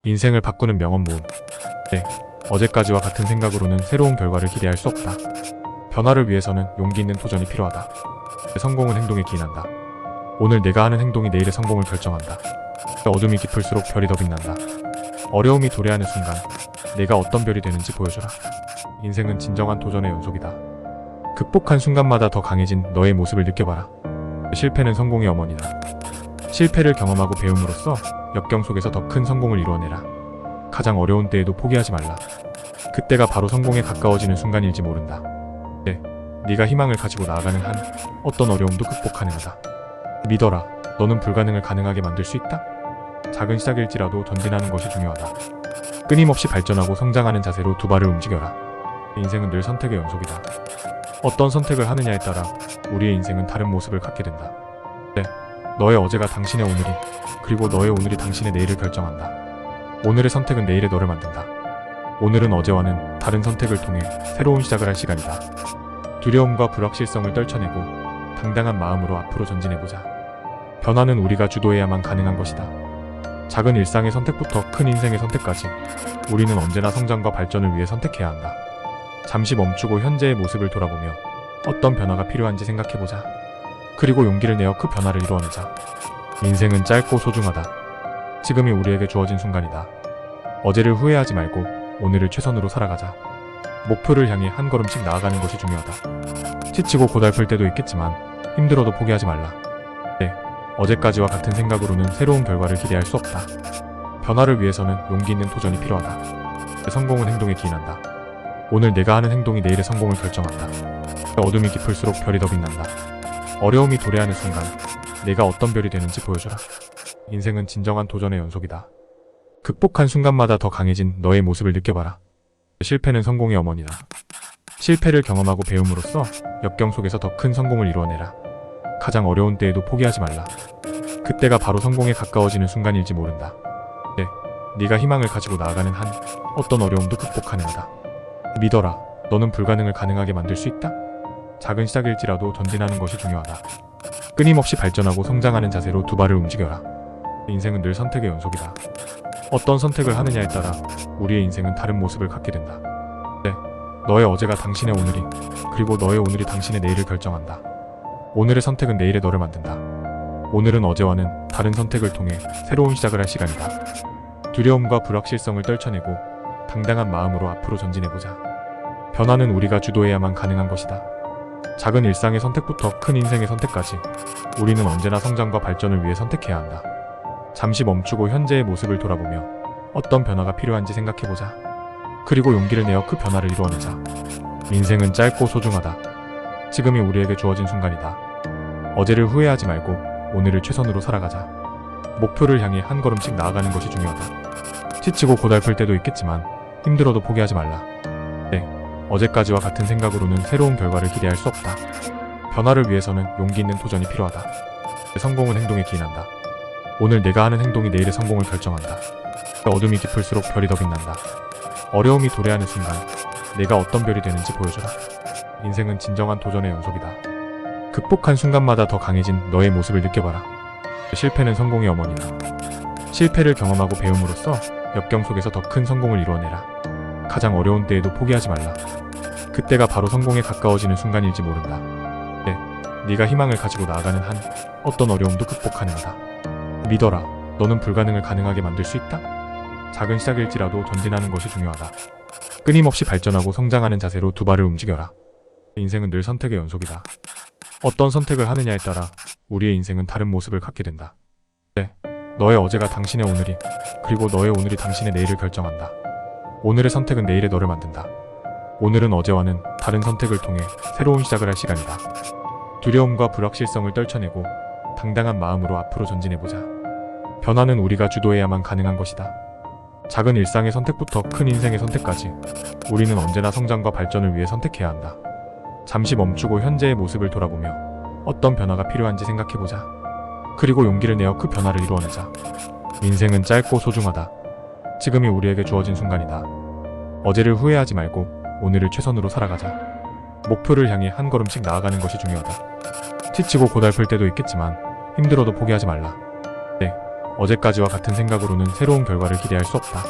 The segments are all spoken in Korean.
인생을 바꾸는 명언 모음. 네, 어제까지와 같은 생각으로는 새로운 결과를 기대할 수 없다. 변화를 위해서는 용기 있는 도전이 필요하다. 성공은 행동에 기인한다. 오늘 내가 하는 행동이 내일의 성공을 결정한다. 어둠이 깊을수록 별이 더 빛난다. 어려움이 도래하는 순간 내가 어떤 별이 되는지 보여주라. 인생은 진정한 도전의 연속이다. 극복한 순간마다 더 강해진 너의 모습을 느껴봐라. 실패는 성공의 어머니다. 실패를 경험하고 배움으로써 역경 속에서 더 큰 성공을 이루어내라. 가장 어려운 때에도 포기하지 말라. 그때가 바로 성공에 가까워지는 순간일지 모른다. 네, 네가 희망을 가지고 나아가는 한 어떤 어려움도 극복 가능하다. 믿어라. 너는 불가능을 가능하게 만들 수 있다. 작은 시작일지라도 전진하는 것이 중요하다. 끊임없이 발전하고 성장하는 자세로 두 발을 움직여라. 인생은 늘 선택의 연속이다. 어떤 선택을 하느냐에 따라 우리의 인생은 다른 모습을 갖게 된다. 네, 너의 어제가 당신의 오늘이, 그리고 너의 오늘이 당신의 내일을 결정한다. 오늘의 선택은 내일의 너를 만든다. 오늘은 어제와는 다른 선택을 통해 새로운 시작을 할 시간이다. 두려움과 불확실성을 떨쳐내고 당당한 마음으로 앞으로 전진해보자. 변화는 우리가 주도해야만 가능한 것이다. 작은 일상의 선택부터 큰 인생의 선택까지 우리는 언제나 성장과 발전을 위해 선택해야 한다. 잠시 멈추고 현재의 모습을 돌아보며 어떤 변화가 필요한지 생각해보자. 그리고 용기를 내어 그 변화를 이루어내자. 인생은 짧고 소중하다. 지금이 우리에게 주어진 순간이다. 어제를 후회하지 말고 오늘을 최선으로 살아가자. 목표를 향해 한 걸음씩 나아가는 것이 중요하다. 지치고 고달플 때도 있겠지만 힘들어도 포기하지 말라. 네, 어제까지와 같은 생각으로는 새로운 결과를 기대할 수 없다. 변화를 위해서는 용기 있는 도전이 필요하다. 성공은 행동에 기인한다. 오늘 내가 하는 행동이 내일의 성공을 결정한다. 어둠이 깊을수록 별이 더 빛난다. 어려움이 도래하는 순간 내가 어떤 별이 되는지 보여주라. 인생은 진정한 도전의 연속이다. 극복한 순간마다 더 강해진 너의 모습을 느껴봐라. 실패는 성공의 어머니다. 실패를 경험하고 배움으로써 역경 속에서 더 큰 성공을 이루어내라. 가장 어려운 때에도 포기하지 말라. 그때가 바로 성공에 가까워지는 순간일지 모른다. 네, 네가 희망을 가지고 나아가는 한 어떤 어려움도 극복 가능하다. 믿어라. 너는 불가능을 가능하게 만들 수 있다. 작은 시작일지라도 전진하는 것이 중요하다. 끊임없이 발전하고 성장하는 자세로 두 발을 움직여라. 인생은 늘 선택의 연속이다. 어떤 선택을 하느냐에 따라 우리의 인생은 다른 모습을 갖게 된다. 네, 너의 어제가 당신의 오늘이, 그리고 너의 오늘이 당신의 내일을 결정한다. 오늘의 선택은 내일의 너를 만든다. 오늘은 어제와는 다른 선택을 통해 새로운 시작을 할 시간이다. 두려움과 불확실성을 떨쳐내고 당당한 마음으로 앞으로 전진해보자. 변화는 우리가 주도해야만 가능한 것이다. 작은 일상의 선택부터 큰 인생의 선택까지 우리는 언제나 성장과 발전을 위해 선택해야 한다. 잠시 멈추고 현재의 모습을 돌아보며 어떤 변화가 필요한지 생각해보자. 그리고 용기를 내어 그 변화를 이루어내자. 인생은 짧고 소중하다. 지금이 우리에게 주어진 순간이다. 어제를 후회하지 말고 오늘을 최선으로 살아가자. 목표를 향해 한 걸음씩 나아가는 것이 중요하다. 지치고 고달플 때도 있겠지만 힘들어도 포기하지 말라. 네, 어제까지와 같은 생각으로는 새로운 결과를 기대할 수 없다. 변화를 위해서는 용기 있는 도전이 필요하다. 성공은 행동에 기인한다. 오늘 내가 하는 행동이 내일의 성공을 결정한다. 어둠이 깊을수록 별이 더 빛난다. 어려움이 도래하는 순간 내가 어떤 별이 되는지 보여주라. 인생은 진정한 도전의 연속이다. 극복한 순간마다 더 강해진 너의 모습을 느껴봐라. 실패는 성공의 어머니다. 실패를 경험하고 배움으로써 역경 속에서 더 큰 성공을 이루어내라. 가장 어려운 때에도 포기하지 말라. 그때가 바로 성공에 가까워지는 순간일지 모른다. 네, 네가 희망을 가지고 나아가는 한 어떤 어려움도 극복 가능하다. 믿어라. 너는 불가능을 가능하게 만들 수 있다. 작은 시작일지라도 전진하는 것이 중요하다. 끊임없이 발전하고 성장하는 자세로 두 발을 움직여라. 인생은 늘 선택의 연속이다. 어떤 선택을 하느냐에 따라 우리의 인생은 다른 모습을 갖게 된다. 네, 너의 어제가 당신의 오늘이, 그리고 너의 오늘이 당신의 내일을 결정한다. 오늘의 선택은 내일의 너를 만든다. 오늘은 어제와는 다른 선택을 통해 새로운 시작을 할 시간이다. 두려움과 불확실성을 떨쳐내고 당당한 마음으로 앞으로 전진해보자. 변화는 우리가 주도해야만 가능한 것이다. 작은 일상의 선택부터 큰 인생의 선택까지 우리는 언제나 성장과 발전을 위해 선택해야 한다. 잠시 멈추고 현재의 모습을 돌아보며 어떤 변화가 필요한지 생각해보자. 그리고 용기를 내어 그 변화를 이루어내자. 인생은 짧고 소중하다. 지금이 우리에게 주어진 순간이다. 어제를 후회하지 말고 오늘을 최선으로 살아가자. 목표를 향해 한 걸음씩 나아가는 것이 중요하다. 지치고 고달플 때도 있겠지만 힘들어도 포기하지 말라. 네, 어제까지와 같은 생각으로는 새로운 결과를 기대할 수 없다.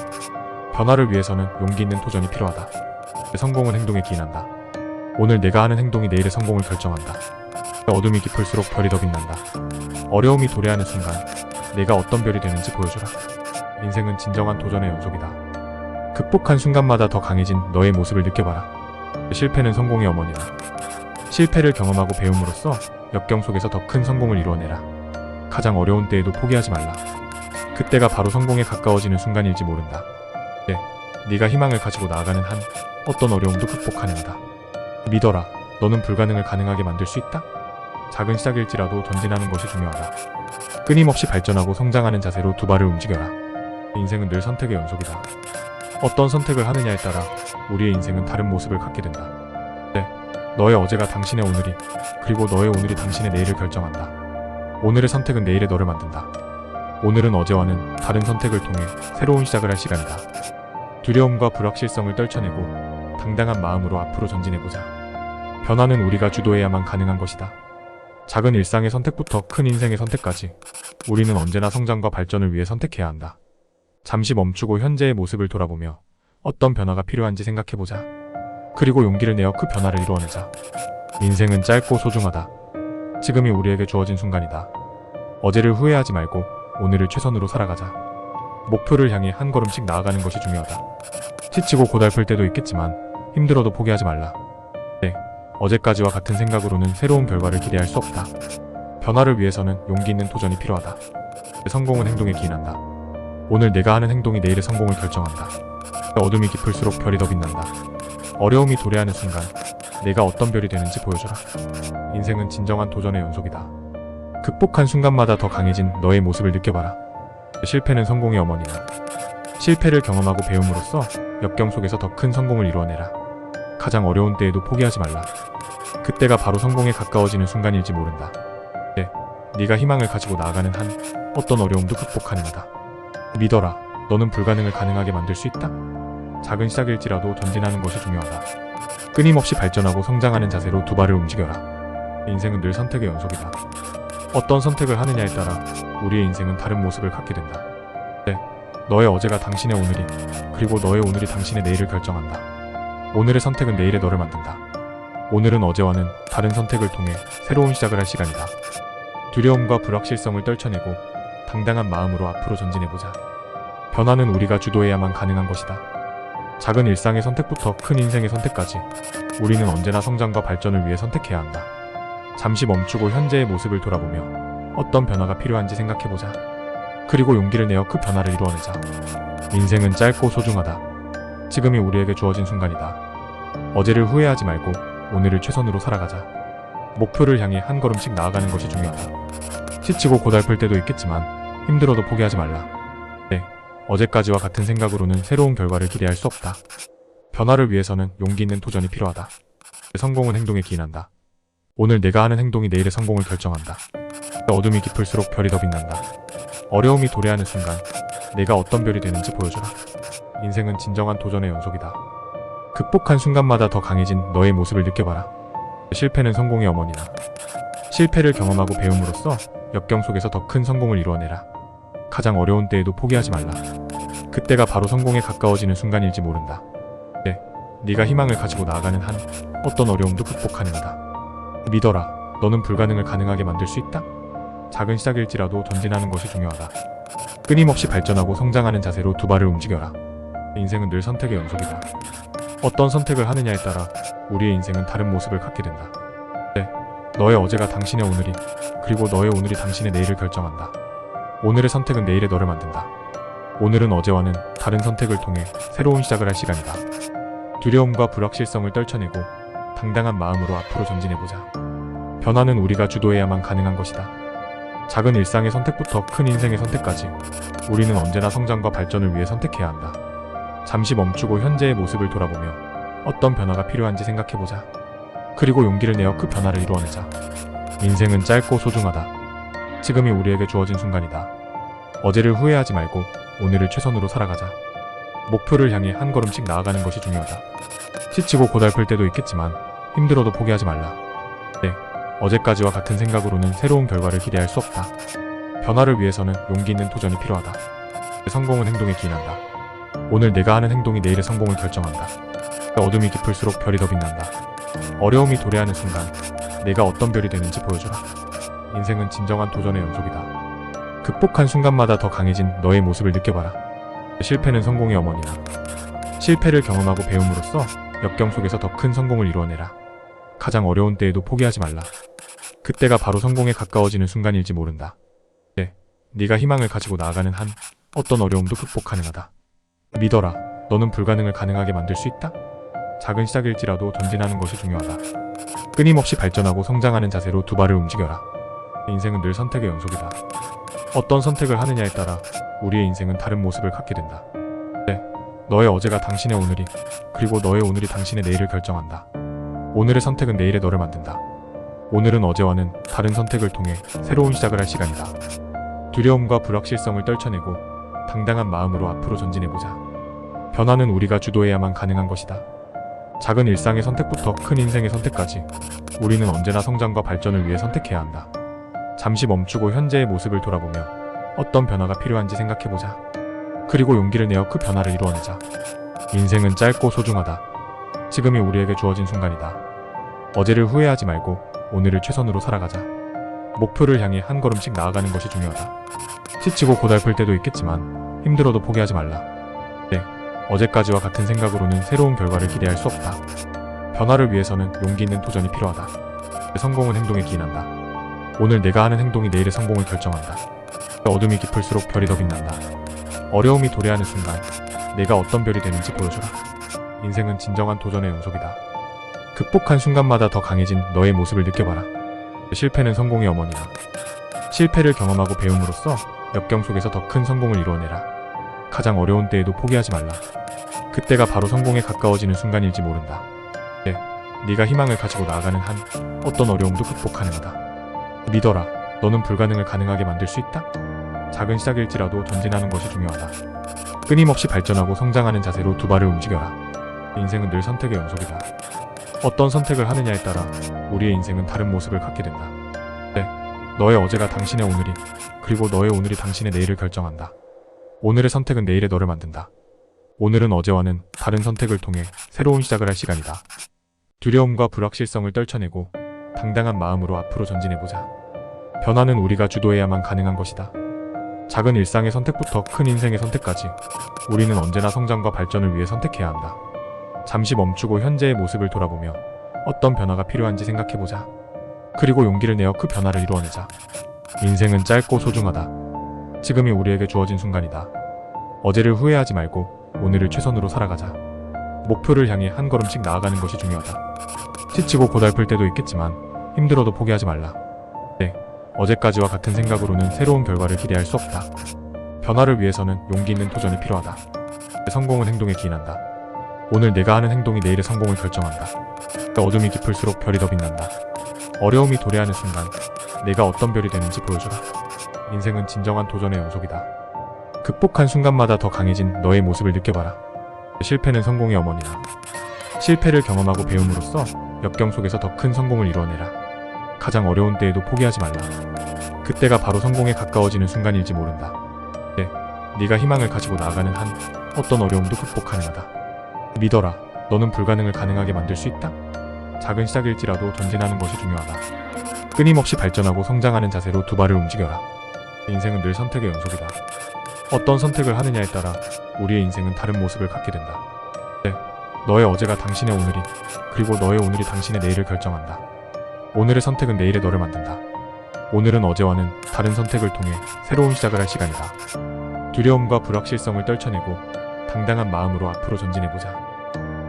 변화를 위해서는 용기 있는 도전이 필요하다. 성공은 행동에 기인한다. 오늘 내가 하는 행동이 내일의 성공을 결정한다. 어둠이 깊을수록 별이 더 빛난다. 어려움이 도래하는 순간 내가 어떤 별이 되는지 보여주라. 인생은 진정한 도전의 연속이다. 극복한 순간마다 더 강해진 너의 모습을 느껴봐라. 실패는 성공의 어머니다. 실패를 경험하고 배움으로써 역경 속에서 더 큰 성공을 이루어내라. 가장 어려운 때에도 포기하지 말라. 그때가 바로 성공에 가까워지는 순간일지 모른다. 네가 희망을 가지고 나아가는 한 어떤 어려움도 극복하는다. 믿어라. 너는 불가능을 가능하게 만들 수 있다. 작은 시작일지라도 전진하는 것이 중요하다. 끊임없이 발전하고 성장하는 자세로 두 발을 움직여라. 인생은 늘 선택의 연속이다. 어떤 선택을 하느냐에 따라 우리의 인생은 다른 모습을 갖게 된다. 너의 어제가 당신의 오늘이, 그리고 너의 오늘이 당신의 내일을 결정한다. 오늘의 선택은 내일의 너를 만든다. 오늘은 어제와는 다른 선택을 통해 새로운 시작을 할 시간이다. 두려움과 불확실성을 떨쳐내고 당당한 마음으로 앞으로 전진해보자. 변화는 우리가 주도해야만 가능한 것이다. 작은 일상의 선택부터 큰 인생의 선택까지 우리는 언제나 성장과 발전을 위해 선택해야 한다. 잠시 멈추고 현재의 모습을 돌아보며 어떤 변화가 필요한지 생각해보자. 그리고 용기를 내어 그 변화를 이루어내자. 인생은 짧고 소중하다. 지금이 우리에게 주어진 순간이다. 어제를 후회하지 말고 오늘을 최선으로 살아가자. 목표를 향해 한 걸음씩 나아가는 것이 중요하다. 지치고 고달플 때도 있겠지만 힘들어도 포기하지 말라. 어제까지와 같은 생각으로는 새로운 결과를 기대할 수 없다. 변화를 위해서는 용기 있는 도전이 필요하다. 성공은 행동에 기인한다. 오늘 내가 하는 행동이 내일의 성공을 결정한다. 어둠이 깊을수록 별이 더 빛난다. 어려움이 도래하는 순간 내가 어떤 별이 되는지 보여주라. 인생은 진정한 도전의 연속이다. 극복한 순간마다 더 강해진 너의 모습을 느껴봐라. 실패는 성공의 어머니다. 실패를 경험하고 배움으로써 역경 속에서 더 큰 성공을 이루어내라. 가장 어려운 때에도 포기하지 말라. 그때가 바로 성공에 가까워지는 순간일지 모른다. 네가 희망을 가지고 나아가는 한 어떤 어려움도 극복하는다. 믿어라. 너는 불가능을 가능하게 만들 수 있다. 작은 시작일지라도 전진하는 것이 중요하다. 끊임없이 발전하고 성장하는 자세로 두 발을 움직여라. 인생은 늘 선택의 연속이다. 어떤 선택을 하느냐에 따라 우리의 인생은 다른 모습을 갖게 된다. 너의 어제가 당신의 오늘이, 그리고 너의 오늘이 당신의 내일을 결정한다. 오늘의 선택은 내일의 너를 만든다. 오늘은 어제와는 다른 선택을 통해 새로운 시작을 할 시간이다. 두려움과 불확실성을 떨쳐내고 당당한 마음으로 앞으로 전진해보자. 변화는 우리가 주도해야만 가능한 것이다. 작은 일상의 선택부터 큰 인생의 선택까지 우리는 언제나 성장과 발전을 위해 선택해야 한다. 잠시 멈추고 현재의 모습을 돌아보며 어떤 변화가 필요한지 생각해보자. 그리고 용기를 내어 그 변화를 이루어내자. 인생은 짧고 소중하다. 지금이 우리에게 주어진 순간이다. 어제를 후회하지 말고 오늘을 최선으로 살아가자. 목표를 향해 한 걸음씩 나아가는 것이 중요하다. 지치고 고달플 때도 있겠지만 힘들어도 포기하지 말라. 어제까지와 같은 생각으로는 새로운 결과를 기대할 수 없다. 변화를 위해서는 용기 있는 도전이 필요하다. 성공은 행동에 기인한다. 오늘 내가 하는 행동이 내일의 성공을 결정한다. 어둠이 깊을수록 별이 더 빛난다. 어려움이 도래하는 순간 내가 어떤 별이 되는지 보여주라. 인생은 진정한 도전의 연속이다. 극복한 순간마다 더 강해진 너의 모습을 느껴봐라. 실패는 성공의 어머니다. 실패를 경험하고 배움으로써 역경 속에서 더 큰 성공을 이루어내라. 가장 어려운 때에도 포기하지 말라. 그때가 바로 성공에 가까워지는 순간일지 모른다. 네가 희망을 가지고 나아가는 한 어떤 어려움도 극복하는다. 믿어라. 너는 불가능을 가능하게 만들 수 있다. 작은 시작일지라도 전진하는 것이 중요하다. 끊임없이 발전하고 성장하는 자세로 두 발을 움직여라. 인생은 늘 선택의 연속이다. 어떤 선택을 하느냐에 따라 우리의 인생은 다른 모습을 갖게 된다. 너의 어제가 당신의 오늘이, 그리고 너의 오늘이 당신의 내일을 결정한다. 오늘의 선택은 내일의 너를 만든다. 오늘은 어제와는 다른 선택을 통해 새로운 시작을 할 시간이다. 두려움과 불확실성을 떨쳐내고 당당한 마음으로 앞으로 전진해보자. 변화는 우리가 주도해야만 가능한 것이다. 작은 일상의 선택부터 큰 인생의 선택까지 우리는 언제나 성장과 발전을 위해 선택해야 한다. 잠시 멈추고 현재의 모습을 돌아보며 어떤 변화가 필요한지 생각해보자. 그리고 용기를 내어 그 변화를 이루어내자. 인생은 짧고 소중하다. 지금이 우리에게 주어진 순간이다. 어제를 후회하지 말고 오늘을 최선으로 살아가자. 목표를 향해 한 걸음씩 나아가는 것이 중요하다. 지치고 고달플 때도 있겠지만 힘들어도 포기하지 말라. 어제까지와 같은 생각으로는 새로운 결과를 기대할 수 없다. 변화를 위해서는 용기 있는 도전이 필요하다. 성공은 행동에 기인한다. 오늘 내가 하는 행동이 내일의 성공을 결정한다. 어둠이 깊을수록 별이 더 빛난다. 어려움이 도래하는 순간 내가 어떤 별이 되는지 보여주라. 인생은 진정한 도전의 연속이다. 극복한 순간마다 더 강해진 너의 모습을 느껴봐라. 실패는 성공의 어머니다. 실패를 경험하고 배움으로써 역경 속에서 더 큰 성공을 이루어내라. 가장 어려운 때에도 포기하지 말라. 그때가 바로 성공에 가까워지는 순간일지 모른다. 네가 희망을 가지고 나아가는 한 어떤 어려움도 극복 가능하다. 믿어라. 너는 불가능을 가능하게 만들 수 있다. 작은 시작일지라도 전진하는 것이 중요하다. 끊임없이 발전하고 성장하는 자세로 두 발을 움직여라. 인생은 늘 선택의 연속이다. 어떤 선택을 하느냐에 따라 우리의 인생은 다른 모습을 갖게 된다. 너의 어제가 당신의 오늘이, 그리고 너의 오늘이 당신의 내일을 결정한다. 오늘의 선택은 내일의 너를 만든다. 오늘은 어제와는 다른 선택을 통해 새로운 시작을 할 시간이다. 두려움과 불확실성을 떨쳐내고 당당한 마음으로 앞으로 전진해보자. 변화는 우리가 주도해야만 가능한 것이다. 작은 일상의 선택부터 큰 인생의 선택까지 우리는 언제나 성장과 발전을 위해 선택해야 한다. 잠시 멈추고 현재의 모습을 돌아보며 어떤 변화가 필요한지 생각해보자. 그리고 용기를 내어 그 변화를 이루어내자. 인생은 짧고 소중하다. 지금이 우리에게 주어진 순간이다. 어제를 후회하지 말고 오늘을 최선으로 살아가자. 목표를 향해 한 걸음씩 나아가는 것이 중요하다. 지치고 고달플 때도 있겠지만 힘들어도 포기하지 말라. 어제까지와 같은 생각으로는 새로운 결과를 기대할 수 없다. 변화를 위해서는 용기 있는 도전이 필요하다. 성공은 행동에 기인한다. 오늘 내가 하는 행동이 내일의 성공을 결정한다. 어둠이 깊을수록 별이 더 빛난다. 어려움이 도래하는 순간 내가 어떤 별이 되는지 보여주라. 인생은 진정한 도전의 연속이다. 극복한 순간마다 더 강해진 너의 모습을 느껴봐라. 실패는 성공의 어머니다. 실패를 경험하고 배움으로써 역경 속에서 더 큰 성공을 이루어내라. 가장 어려운 때에도 포기하지 말라. 그때가 바로 성공에 가까워지는 순간일지 모른다. 네가 희망을 가지고 나아가는 한 어떤 어려움도 극복 가능하다. 믿어라. 너는 불가능을 가능하게 만들 수 있다. 작은 시작일지라도 전진하는 것이 중요하다. 끊임없이 발전하고 성장하는 자세로 두 발을 움직여라. 인생은 늘 선택의 연속이다. 어떤 선택을 하느냐에 따라 우리의 인생은 다른 모습을 갖게 된다. 너의 어제가 당신의 오늘이, 그리고 너의 오늘이 당신의 내일을 결정한다. 오늘의 선택은 내일의 너를 만든다. 오늘은 어제와는 다른 선택을 통해 새로운 시작을 할 시간이다. 두려움과 불확실성을 떨쳐내고 당당한 마음으로 앞으로 전진해보자. 변화는 우리가 주도해야만 가능한 것이다. 작은 일상의 선택부터 큰 인생의 선택까지 우리는 언제나 성장과 발전을 위해 선택해야 한다. 잠시 멈추고 현재의 모습을 돌아보며 어떤 변화가 필요한지 생각해보자. 그리고 용기를 내어 그 변화를 이루어내자. 인생은 짧고 소중하다. 지금이 우리에게 주어진 순간이다. 어제를 후회하지 말고 오늘을 최선으로 살아가자. 목표를 향해 한 걸음씩 나아가는 것이 중요하다. 지치고 고달플 때도 있겠지만 힘들어도 포기하지 말라. 어제까지와 같은 생각으로는 새로운 결과를 기대할 수 없다. 변화를 위해서는 용기 있는 도전이 필요하다. 성공은 행동에 기인한다. 오늘 내가 하는 행동이 내일의 성공을 결정한다. 어둠이 깊을수록 별이 더 빛난다. 어려움이 도래하는 순간 내가 어떤 별이 되는지 보여주라. 인생은 진정한 도전의 연속이다. 극복한 순간마다 더 강해진 너의 모습을 느껴봐라. 실패는 성공의 어머니다. 실패를 경험하고 배움으로써 역경 속에서 더 큰 성공을 이루어내라. 가장 어려운 때에도 포기하지 말라. 그때가 바로 성공에 가까워지는 순간일지 모른다. 네가 희망을 가지고 나아가는 한 어떤 어려움도 극복 가능하다. 믿어라. 너는 불가능을 가능하게 만들 수 있다. 작은 시작일지라도 전진하는 것이 중요하다. 끊임없이 발전하고 성장하는 자세로 두 발을 움직여라. 인생은 늘 선택의 연속이다. 어떤 선택을 하느냐에 따라 우리의 인생은 다른 모습을 갖게 된다. 너의 어제가 당신의 오늘이, 그리고 너의 오늘이 당신의 내일을 결정한다. 오늘의 선택은 내일의 너를 만든다. 오늘은 어제와는 다른 선택을 통해 새로운 시작을 할 시간이다. 두려움과 불확실성을 떨쳐내고 당당한 마음으로 앞으로 전진해보자.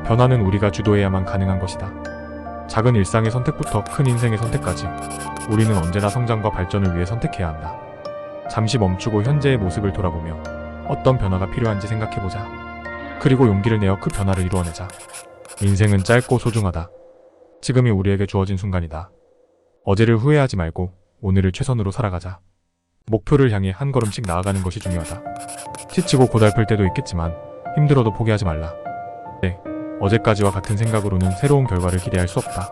변화는 우리가 주도해야만 가능한 것이다. 작은 일상의 선택부터 큰 인생의 선택까지 우리는 언제나 성장과 발전을 위해 선택해야 한다. 잠시 멈추고 현재의 모습을 돌아보며 어떤 변화가 필요한지 생각해보자. 그리고 용기를 내어 그 변화를 이루어내자. 인생은 짧고 소중하다. 지금이 우리에게 주어진 순간이다. 어제를 후회하지 말고 오늘을 최선으로 살아가자. 목표를 향해 한 걸음씩 나아가는 것이 중요하다. 지치고 고달플 때도 있겠지만 힘들어도 포기하지 말라. 어제까지와 같은 생각으로는 새로운 결과를 기대할 수 없다.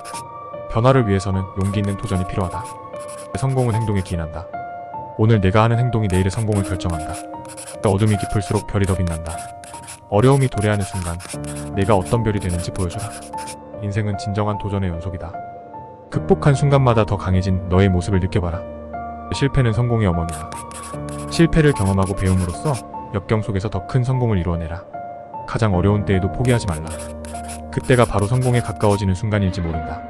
변화를 위해서는 용기 있는 도전이 필요하다. 성공은 행동에 기인한다. 오늘 내가 하는 행동이 내일의 성공을 결정한다. 어둠이 깊을수록 별이 더 빛난다. 어려움이 도래하는 순간 내가 어떤 별이 되는지 보여줘라. 인생은 진정한 도전의 연속이다. 극복한 순간마다 더 강해진 너의 모습을 느껴봐라. 실패는 성공의 어머니다. 실패를 경험하고 배움으로써 역경 속에서 더 큰 성공을 이루어내라. 가장 어려운 때에도 포기하지 말라. 그때가 바로 성공에 가까워지는 순간일지 모른다.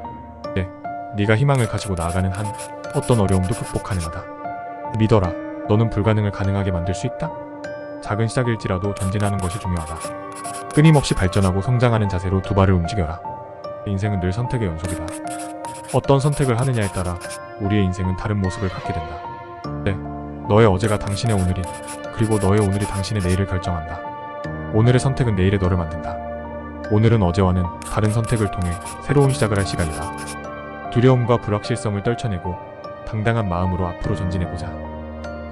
네, 네가 희망을 가지고 나아가는 한 어떤 어려움도 극복 가능하다. 믿어라. 너는 불가능을 가능하게 만들 수 있다. 작은 시작일지라도 전진하는 것이 중요하다. 끊임없이 발전하고 성장하는 자세로 두 발을 움직여라. 인생은 늘 선택의 연속이다. 어떤 선택을 하느냐에 따라 우리의 인생은 다른 모습을 갖게 된다. 네, 너의 어제가 당신의 오늘이, 그리고 너의 오늘이 당신의 내일을 결정한다. 오늘의 선택은 내일의 너를 만든다. 오늘은 어제와는 다른 선택을 통해 새로운 시작을 할 시간이다. 두려움과 불확실성을 떨쳐내고 당당한 마음으로 앞으로 전진해보자.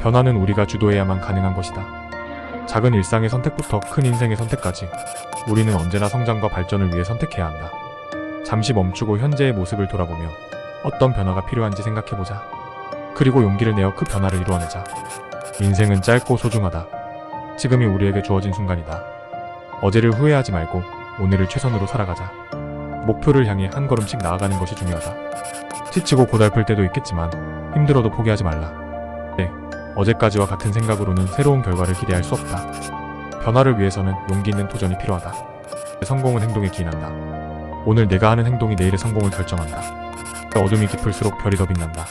변화는 우리가 주도해야만 가능한 것이다. 작은 일상의 선택부터 큰 인생의 선택까지 우리는 언제나 성장과 발전을 위해 선택해야 한다. 잠시 멈추고 현재의 모습을 돌아보며 어떤 변화가 필요한지 생각해보자. 그리고 용기를 내어 그 변화를 이루어내자. 인생은 짧고 소중하다. 지금이 우리에게 주어진 순간이다. 어제를 후회하지 말고 오늘을 최선으로 살아가자. 목표를 향해 한 걸음씩 나아가는 것이 중요하다. 지치고 고달플 때도 있겠지만 힘들어도 포기하지 말라. 네, 어제까지와 같은 생각으로는 새로운 결과를 기대할 수 없다. 변화를 위해서는 용기 있는 도전이 필요하다. 성공은 행동에 기인한다. 오늘 내가 하는 행동이 내일의 성공을 결정한다. 어둠이 깊을수록 별이 더 빛난다.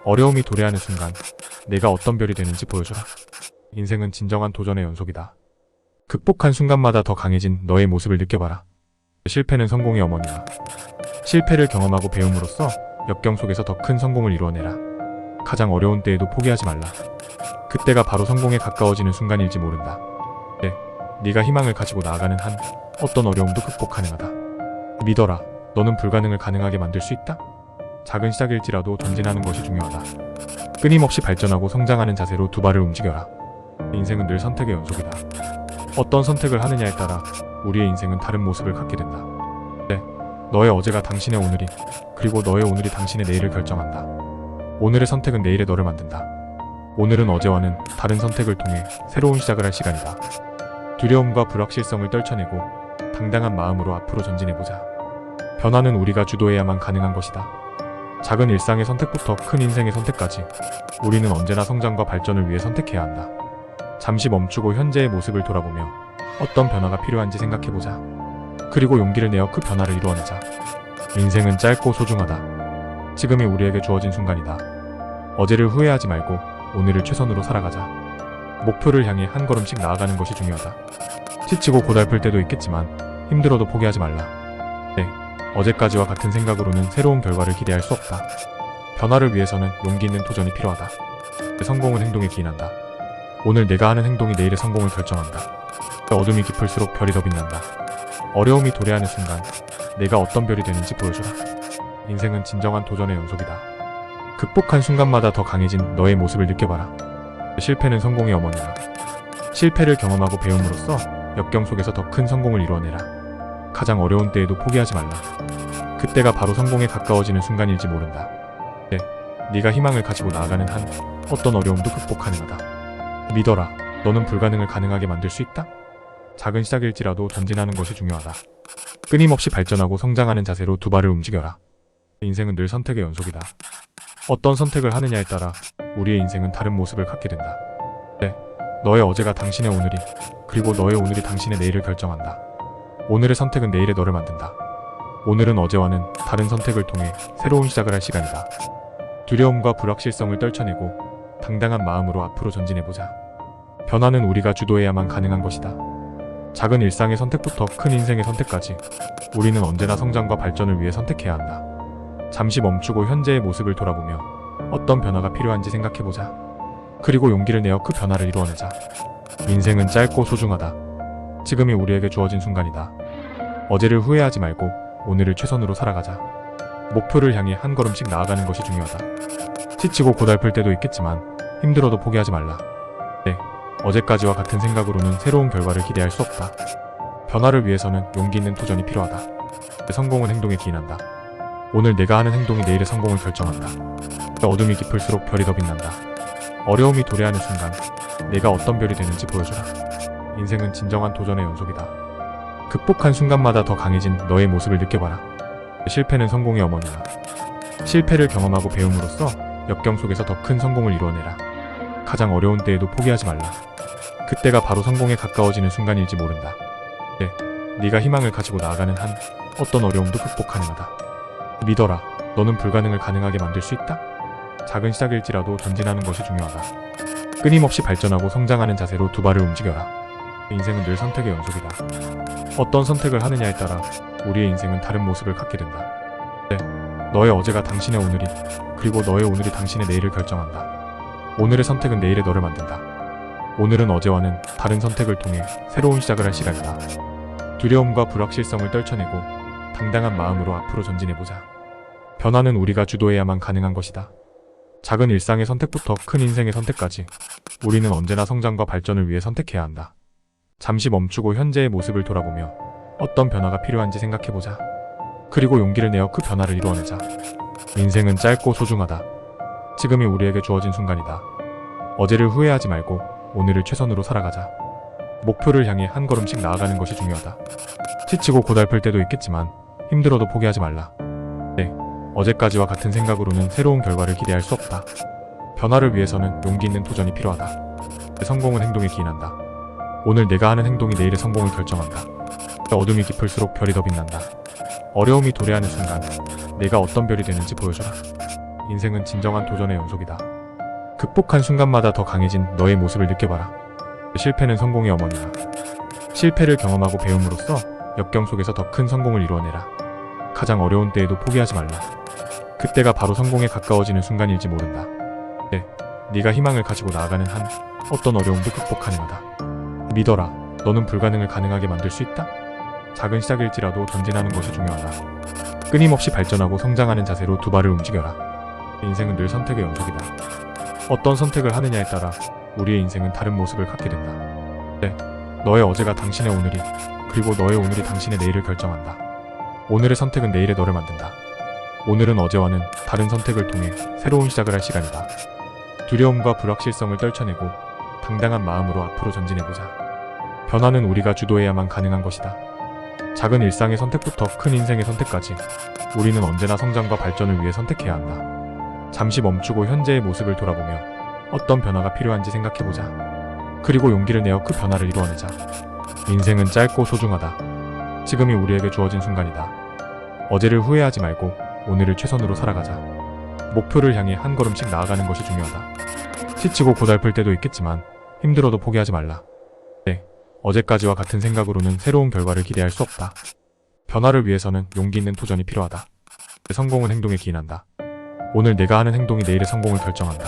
어려움이 도래하는 순간 내가 어떤 별이 되는지 보여줘라. 인생은 진정한 도전의 연속이다. 극복한 순간마다 더 강해진 너의 모습을 느껴봐라. 실패는 성공의 어머니다. 실패를 경험하고 배움으로써 역경 속에서 더 큰 성공을 이루어내라. 가장 어려운 때에도 포기하지 말라. 그때가 바로 성공에 가까워지는 순간일지 모른다. 네, 네가 희망을 가지고 나아가는 한 어떤 어려움도 극복 가능하다. 믿어라. 너는 불가능을 가능하게 만들 수 있다. 작은 시작일지라도 전진하는 것이 중요하다. 끊임없이 발전하고 성장하는 자세로 두 발을 움직여라. 인생은 늘 선택의 연속이다. 어떤 선택을 하느냐에 따라 우리의 인생은 다른 모습을 갖게 된다. 네, 너의 어제가 당신의 오늘이, 그리고 너의 오늘이 당신의 내일을 결정한다. 오늘의 선택은 내일의 너를 만든다. 오늘은 어제와는 다른 선택을 통해 새로운 시작을 할 시간이다. 두려움과 불확실성을 떨쳐내고 당당한 마음으로 앞으로 전진해보자. 변화는 우리가 주도해야만 가능한 것이다. 작은 일상의 선택부터 큰 인생의 선택까지 우리는 언제나 성장과 발전을 위해 선택해야 한다. 잠시 멈추고 현재의 모습을 돌아보며 어떤 변화가 필요한지 생각해보자. 그리고 용기를 내어 그 변화를 이루어내자. 인생은 짧고 소중하다. 지금이 우리에게 주어진 순간이다. 어제를 후회하지 말고 오늘을 최선으로 살아가자. 목표를 향해 한 걸음씩 나아가는 것이 중요하다. 지치고 고달플 때도 있겠지만 힘들어도 포기하지 말라. 네, 어제까지와 같은 생각으로는 새로운 결과를 기대할 수 없다. 변화를 위해서는 용기 있는 도전이 필요하다. 성공은 행동에 기인한다. 오늘 내가 하는 행동이 내일의 성공을 결정한다. 어둠이 깊을수록 별이 더 빛난다. 어려움이 도래하는 순간 내가 어떤 별이 되는지 보여줘라. 인생은 진정한 도전의 연속이다. 극복한 순간마다 더 강해진 너의 모습을 느껴봐라. 실패는 성공의 어머니다. 실패를 경험하고 배움으로써 역경 속에서 더 큰 성공을 이루어내라. 가장 어려운 때에도 포기하지 말라. 그때가 바로 성공에 가까워지는 순간일지 모른다. 네, 네가 희망을 가지고 나아가는 한 어떤 어려움도 극복 가능하다. 믿어라. 너는 불가능을 가능하게 만들 수 있다. 작은 시작일지라도 전진하는 것이 중요하다. 끊임없이 발전하고 성장하는 자세로 두 발을 움직여라. 인생은 늘 선택의 연속이다. 어떤 선택을 하느냐에 따라 우리의 인생은 다른 모습을 갖게 된다. 네, 너의 어제가 당신의 오늘이, 그리고 너의 오늘이 당신의 내일을 결정한다. 오늘의 선택은 내일의 너를 만든다. 오늘은 어제와는 다른 선택을 통해 새로운 시작을 할 시간이다. 두려움과 불확실성을 떨쳐내고 당당한 마음으로 앞으로 전진해보자. 변화는 우리가 주도해야만 가능한 것이다. 작은 일상의 선택부터 큰 인생의 선택까지 우리는 언제나 성장과 발전을 위해 선택해야 한다. 잠시 멈추고 현재의 모습을 돌아보며 어떤 변화가 필요한지 생각해보자. 그리고 용기를 내어 그 변화를 이루어내자. 인생은 짧고 소중하다. 지금이 우리에게 주어진 순간이다. 어제를 후회하지 말고 오늘을 최선으로 살아가자. 목표를 향해 한 걸음씩 나아가는 것이 중요하다. 지치고 고달플 때도 있겠지만 힘들어도 포기하지 말라. 네, 어제까지와 같은 생각으로는 새로운 결과를 기대할 수 없다. 변화를 위해서는 용기 있는 도전이 필요하다. 성공은 행동에 기인한다. 오늘 내가 하는 행동이 내일의 성공을 결정한다. 어둠이 깊을수록 별이 더 빛난다. 어려움이 도래하는 순간 내가 어떤 별이 되는지 보여줘라. 인생은 진정한 도전의 연속이다. 극복한 순간마다 더 강해진 너의 모습을 느껴봐라. 실패는 성공의 어머니야. 실패를 경험하고 배움으로써 역경 속에서 더 큰 성공을 이루어내라. 가장 어려운 때에도 포기하지 말라. 그때가 바로 성공에 가까워지는 순간일지 모른다. 네가 희망을 가지고 나아가는 한 어떤 어려움도 극복 가능하다. 믿어라. 너는 불가능을 가능하게 만들 수 있다. 작은 시작일지라도 전진하는 것이 중요하다. 끊임없이 발전하고 성장하는 자세로 두 발을 움직여라. 인생은 늘 선택의 연속이다. 어떤 선택을 하느냐에 따라 우리의 인생은 다른 모습을 갖게 된다. 너의 어제가 당신의 오늘이, 그리고 너의 오늘이 당신의 내일을 결정한다. 오늘의 선택은 내일의 너를 만든다. 오늘은 어제와는 다른 선택을 통해 새로운 시작을 할 시간이다. 두려움과 불확실성을 떨쳐내고 당당한 마음으로 앞으로 전진해보자. 변화는 우리가 주도해야만 가능한 것이다. 작은 일상의 선택부터 큰 인생의 선택까지 우리는 언제나 성장과 발전을 위해 선택해야 한다. 잠시 멈추고 현재의 모습을 돌아보며 어떤 변화가 필요한지 생각해보자. 그리고 용기를 내어 그 변화를 이루어내자. 인생은 짧고 소중하다. 지금이 우리에게 주어진 순간이다. 어제를 후회하지 말고 오늘을 최선으로 살아가자. 목표를 향해 한 걸음씩 나아가는 것이 중요하다. 지치고 고달플 때도 있겠지만 힘들어도 포기하지 말라. 어제까지와 같은 생각으로는 새로운 결과를 기대할 수 없다. 변화를 위해서는 용기 있는 도전이 필요하다. 성공은 행동에 기인한다. 오늘 내가 하는 행동이 내일의 성공을 결정한다. 어둠이 깊을수록 별이 더 빛난다. 어려움이 도래하는 순간 내가 어떤 별이 되는지 보여줘라. 인생은 진정한 도전의 연속이다. 극복한 순간마다 더 강해진 너의 모습을 느껴봐라. 실패는 성공의 어머니야. 실패를 경험하고 배움으로써 역경 속에서 더 큰 성공을 이루어내라. 가장 어려운 때에도 포기하지 말라. 그때가 바로 성공에 가까워지는 순간일지 모른다. 네가 희망을 가지고 나아가는 한 어떤 어려움도 극복 가능하다. 믿어라. 너는 불가능을 가능하게 만들 수 있다. 작은 시작일지라도 전진하는 것이 중요하다. 끊임없이 발전하고 성장하는 자세로 두 발을 움직여라. 인생은 늘 선택의 연속이다. 어떤 선택을 하느냐에 따라 우리의 인생은 다른 모습을 갖게 된다. 너의 어제가 당신의 오늘이, 그리고 너의 오늘이 당신의 내일을 결정한다. 오늘의 선택은 내일의 너를 만든다. 오늘은 어제와는 다른 선택을 통해 새로운 시작을 할 시간이다. 두려움과 불확실성을 떨쳐내고 당당한 마음으로 앞으로 전진해보자. 변화는 우리가 주도해야만 가능한 것이다. 작은 일상의 선택부터 큰 인생의 선택까지 우리는 언제나 성장과 발전을 위해 선택해야 한다. 잠시 멈추고 현재의 모습을 돌아보며 어떤 변화가 필요한지 생각해보자. 그리고 용기를 내어 그 변화를 이루어내자. 인생은 짧고 소중하다. 지금이 우리에게 주어진 순간이다. 어제를 후회하지 말고 오늘을 최선으로 살아가자. 목표를 향해 한 걸음씩 나아가는 것이 중요하다. 지치고 고달플 때도 있겠지만 힘들어도 포기하지 말라. 어제까지와 같은 생각으로는 새로운 결과를 기대할 수 없다. 변화를 위해서는 용기 있는 도전이 필요하다. 성공은 행동에 기인한다. 오늘 내가 하는 행동이 내일의 성공을 결정한다.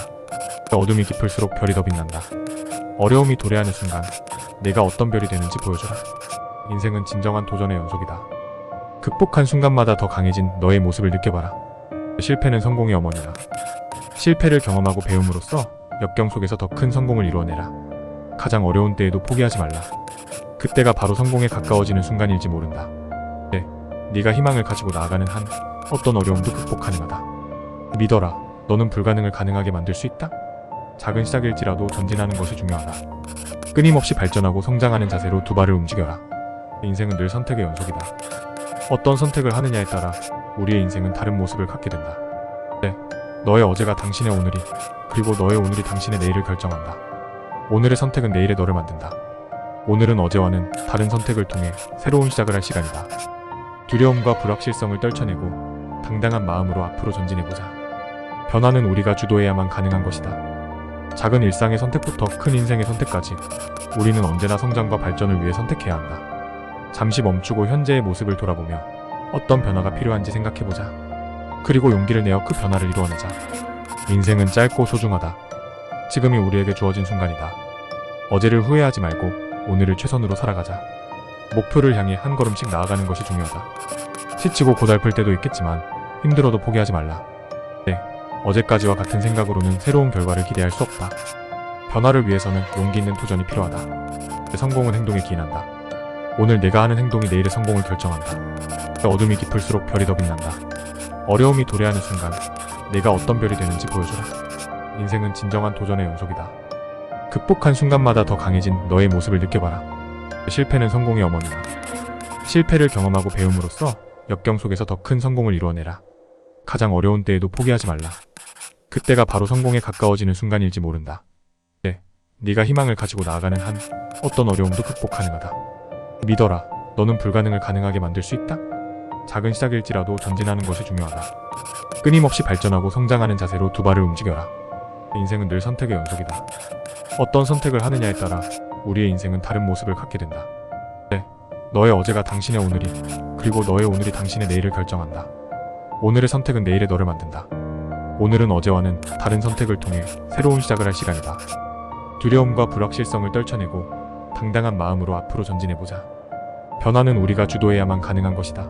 어둠이 깊을수록 별이 더 빛난다. 어려움이 도래하는 순간 내가 어떤 별이 되는지 보여줘라. 인생은 진정한 도전의 연속이다. 극복한 순간마다 더 강해진 너의 모습을 느껴봐라. 실패는 성공의 어머니야. 실패를 경험하고 배움으로써 역경 속에서 더 큰 성공을 이루어내라. 가장 어려운 때에도 포기하지 말라. 그때가 바로 성공에 가까워지는 순간일지 모른다. 네가 희망을 가지고 나아가는 한 어떤 어려움도 극복 가능하다. 믿어라. 너는 불가능을 가능하게 만들 수 있다. 작은 시작일지라도 전진하는 것이 중요하다. 끊임없이 발전하고 성장하는 자세로 두 발을 움직여라. 인생은 늘 선택의 연속이다. 어떤 선택을 하느냐에 따라 우리의 인생은 다른 모습을 갖게 된다. 너의 어제가 당신의 오늘이, 그리고 너의 오늘이 당신의 내일을 결정한다. 오늘의 선택은 내일의 너를 만든다. 오늘은 어제와는 다른 선택을 통해 새로운 시작을 할 시간이다. 두려움과 불확실성을 떨쳐내고 당당한 마음으로 앞으로 전진해보자. 변화는 우리가 주도해야만 가능한 것이다. 작은 일상의 선택부터 큰 인생의 선택까지 우리는 언제나 성장과 발전을 위해 선택해야 한다. 잠시 멈추고 현재의 모습을 돌아보며 어떤 변화가 필요한지 생각해보자. 그리고 용기를 내어 그 변화를 이루어내자. 인생은 짧고 소중하다. 지금이 우리에게 주어진 순간이다. 어제를 후회하지 말고 오늘을 최선으로 살아가자. 목표를 향해 한 걸음씩 나아가는 것이 중요하다. 지치고 고달플 때도 있겠지만 힘들어도 포기하지 말라. 어제까지와 같은 생각으로는 새로운 결과를 기대할 수 없다. 변화를 위해서는 용기 있는 도전이 필요하다. 성공은 행동에 기인한다. 오늘 내가 하는 행동이 내일의 성공을 결정한다. 어둠이 깊을수록 별이 더 빛난다. 어려움이 도래하는 순간 내가 어떤 별이 되는지 보여줘라. 인생은 진정한 도전의 연속이다. 극복한 순간마다 더 강해진 너의 모습을 느껴봐라. 실패는 성공의 어머니다. 실패를 경험하고 배움으로써 역경 속에서 더 큰 성공을 이루어내라. 가장 어려운 때에도 포기하지 말라. 그때가 바로 성공에 가까워지는 순간일지 모른다. 네가 희망을 가지고 나아가는 한 어떤 어려움도 극복 가능하다. 믿어라. 너는 불가능을 가능하게 만들 수 있다. 작은 시작일지라도 전진하는 것이 중요하다. 끊임없이 발전하고 성장하는 자세로 두 발을 움직여라. 인생은 늘 선택의 연속이다. 어떤 선택을 하느냐에 따라 우리의 인생은 다른 모습을 갖게 된다. 너의 어제가 당신의 오늘이, 그리고 너의 오늘이 당신의 내일을 결정한다. 오늘의 선택은 내일의 너를 만든다. 오늘은 어제와는 다른 선택을 통해 새로운 시작을 할 시간이다. 두려움과 불확실성을 떨쳐내고 당당한 마음으로 앞으로 전진해보자. 변화는 우리가 주도해야만 가능한 것이다.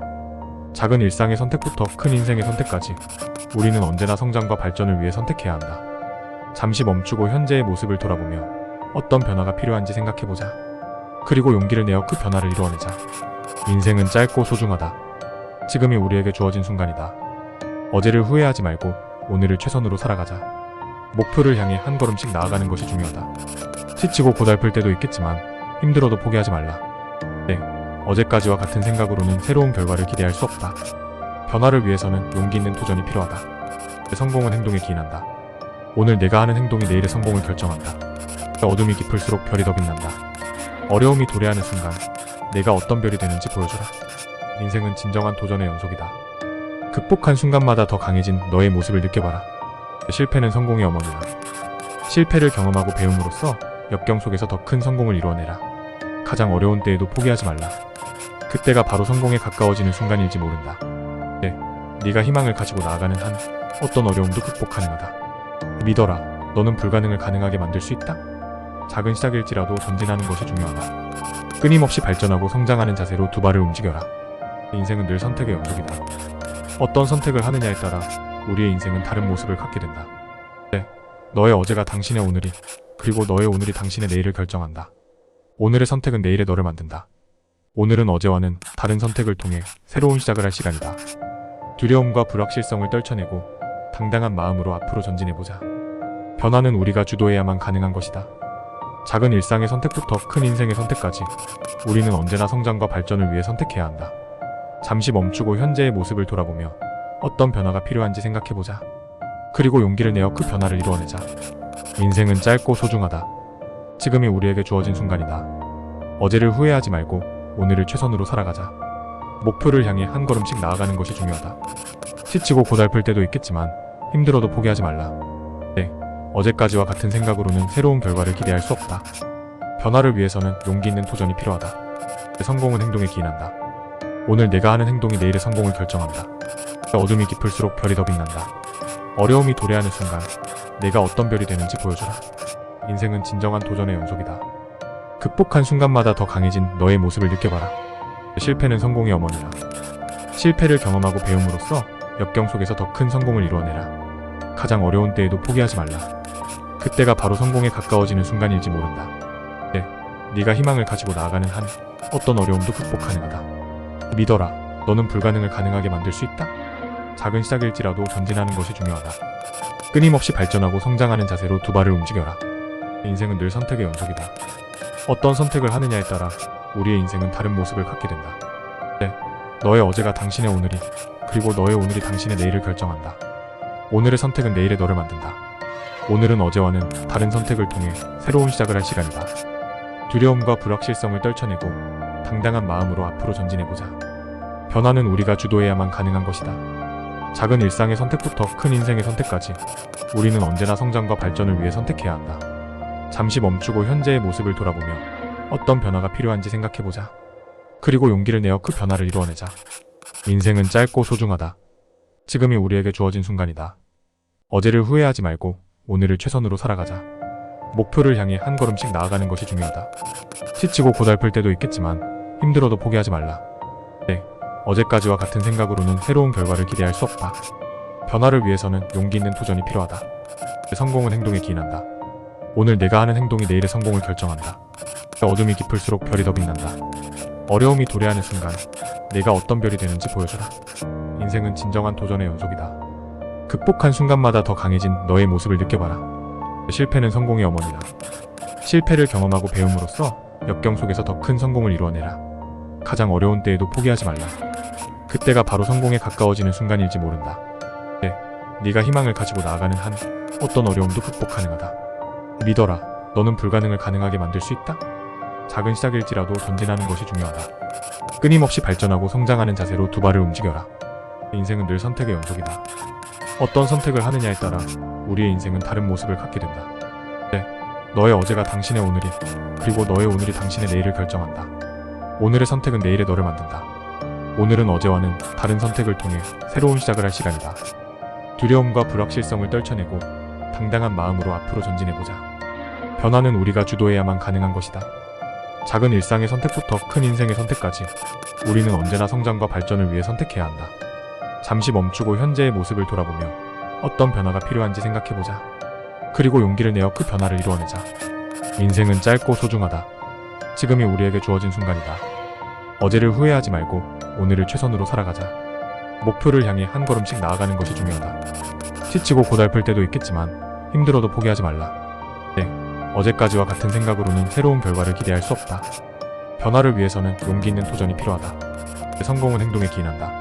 작은 일상의 선택부터 큰 인생의 선택까지 우리는 언제나 성장과 발전을 위해 선택해야 한다. 잠시 멈추고 현재의 모습을 돌아보며 어떤 변화가 필요한지 생각해보자. 그리고 용기를 내어 그 변화를 이루어내자. 인생은 짧고 소중하다. 지금이 우리에게 주어진 순간이다. 어제를 후회하지 말고 오늘을 최선으로 살아가자. 목표를 향해 한 걸음씩 나아가는 것이 중요하다. 지치고 고달플 때도 있겠지만 힘들어도 포기하지 말라. 어제까지와 같은 생각으로는 새로운 결과를 기대할 수 없다. 변화를 위해서는 용기 있는 도전이 필요하다. 성공은 행동에 기인한다. 오늘 내가 하는 행동이 내일의 성공을 결정한다. 어둠이 깊을수록 별이 더 빛난다. 어려움이 도래하는 순간 내가 어떤 별이 되는지 보여주라. 인생은 진정한 도전의 연속이다. 극복한 순간마다 더 강해진 너의 모습을 느껴봐라. 실패는 성공의 어머니다. 실패를 경험하고 배움으로써 역경 속에서 더 큰 성공을 이루어내라. 가장 어려운 때에도 포기하지 말라. 그때가 바로 성공에 가까워지는 순간일지 모른다. 네가 희망을 가지고 나아가는 한 어떤 어려움도 극복 가능하다. 믿어라. 너는 불가능을 가능하게 만들 수 있다. 작은 시작일지라도 전진하는 것이 중요하다. 끊임없이 발전하고 성장하는 자세로 두 발을 움직여라. 인생은 늘 선택의 연속이다. 어떤 선택을 하느냐에 따라 우리의 인생은 다른 모습을 갖게 된다. 너의 어제가 당신의 오늘이, 그리고 너의 오늘이 당신의 내일을 결정한다. 오늘의 선택은 내일의 너를 만든다. 오늘은 어제와는 다른 선택을 통해 새로운 시작을 할 시간이다. 두려움과 불확실성을 떨쳐내고 당당한 마음으로 앞으로 전진해보자. 변화는 우리가 주도해야만 가능한 것이다. 작은 일상의 선택부터 큰 인생의 선택까지 우리는 언제나 성장과 발전을 위해 선택해야 한다. 잠시 멈추고 현재의 모습을 돌아보며 어떤 변화가 필요한지 생각해보자. 그리고 용기를 내어 그 변화를 이루어내자. 인생은 짧고 소중하다. 지금이 우리에게 주어진 순간이다. 어제를 후회하지 말고 오늘을 최선으로 살아가자. 목표를 향해 한 걸음씩 나아가는 것이 중요하다. 지치고 고달플 때도 있겠지만 힘들어도 포기하지 말라. 어제까지와 같은 생각으로는 새로운 결과를 기대할 수 없다. 변화를 위해서는 용기 있는 도전이 필요하다. 성공은 행동에 기인한다. 오늘 내가 하는 행동이 내일의 성공을 결정한다. 어둠이 깊을수록 별이 더 빛난다. 어려움이 도래하는 순간 내가 어떤 별이 되는지 보여주라. 인생은 진정한 도전의 연속이다. 극복한 순간마다 더 강해진 너의 모습을 느껴봐라. 실패는 성공의 어머니다. 실패를 경험하고 배움으로써 역경 속에서 더 큰 성공을 이루어내라. 가장 어려운 때에도 포기하지 말라. 그때가 바로 성공에 가까워지는 순간일지 모른다. 네가 희망을 가지고 나아가는 한 어떤 어려움도 극복 가능하다. 믿어라. 너는 불가능을 가능하게 만들 수 있다. 작은 시작일지라도 전진하는 것이 중요하다. 끊임없이 발전하고 성장하는 자세로 두 발을 움직여라. 인생은 늘 선택의 연속이다. 어떤 선택을 하느냐에 따라 우리의 인생은 다른 모습을 갖게 된다. 너의 어제가 당신의 오늘이, 그리고 너의 오늘이 당신의 내일을 결정한다. 오늘의 선택은 내일의 너를 만든다. 오늘은 어제와는 다른 선택을 통해 새로운 시작을 할 시간이다. 두려움과 불확실성을 떨쳐내고 당당한 마음으로 앞으로 전진해보자. 변화는 우리가 주도해야만 가능한 것이다. 작은 일상의 선택부터 큰 인생의 선택까지 우리는 언제나 성장과 발전을 위해 선택해야 한다. 잠시 멈추고 현재의 모습을 돌아보며 어떤 변화가 필요한지 생각해보자. 그리고 용기를 내어 그 변화를 이루어내자. 인생은 짧고 소중하다. 지금이 우리에게 주어진 순간이다. 어제를 후회하지 말고 오늘을 최선으로 살아가자. 목표를 향해 한 걸음씩 나아가는 것이 중요하다. 지치고 고달플 때도 있겠지만 힘들어도 포기하지 말라. 어제까지와 같은 생각으로는 새로운 결과를 기대할 수 없다. 변화를 위해서는 용기 있는 도전이 필요하다. 성공은 행동에 기인한다. 오늘 내가 하는 행동이 내일의 성공을 결정한다. 어둠이 깊을수록 별이 더 빛난다. 어려움이 도래하는 순간 내가 어떤 별이 되는지 보여주라. 인생은 진정한 도전의 연속이다. 극복한 순간마다 더 강해진 너의 모습을 느껴봐라. 실패는 성공의 어머니다. 실패를 경험하고 배움으로써 역경 속에서 더 큰 성공을 이루어내라. 가장 어려운 때에도 포기하지 말라. 그때가 바로 성공에 가까워지는 순간일지 모른다. 네가 희망을 가지고 나아가는 한 어떤 어려움도 극복 가능하다. 믿어라. 너는 불가능을 가능하게 만들 수 있다. 작은 시작일지라도 전진하는 것이 중요하다. 끊임없이 발전하고 성장하는 자세로 두 발을 움직여라. 인생은 늘 선택의 연속이다. 어떤 선택을 하느냐에 따라 우리의 인생은 다른 모습을 갖게 된다. 너의 어제가 당신의 오늘이, 그리고 너의 오늘이 당신의 내일을 결정한다. 오늘의 선택은 내일의 너를 만든다. 오늘은 어제와는 다른 선택을 통해 새로운 시작을 할 시간이다. 두려움과 불확실성을 떨쳐내고 당당한 마음으로 앞으로 전진해보자. 변화는 우리가 주도해야만 가능한 것이다. 작은 일상의 선택부터 큰 인생의 선택까지 우리는 언제나 성장과 발전을 위해 선택해야 한다. 잠시 멈추고 현재의 모습을 돌아보며 어떤 변화가 필요한지 생각해보자. 그리고 용기를 내어 그 변화를 이루어내자. 인생은 짧고 소중하다. 지금이 우리에게 주어진 순간이다. 어제를 후회하지 말고 오늘을 최선으로 살아가자. 목표를 향해 한 걸음씩 나아가는 것이 중요하다. 지치고 고달플 때도 있겠지만 힘들어도 포기하지 말라. 어제까지와 같은 생각으로는 새로운 결과를 기대할 수 없다. 변화를 위해서는 용기 있는 도전이 필요하다. 성공은 행동에 기인한다.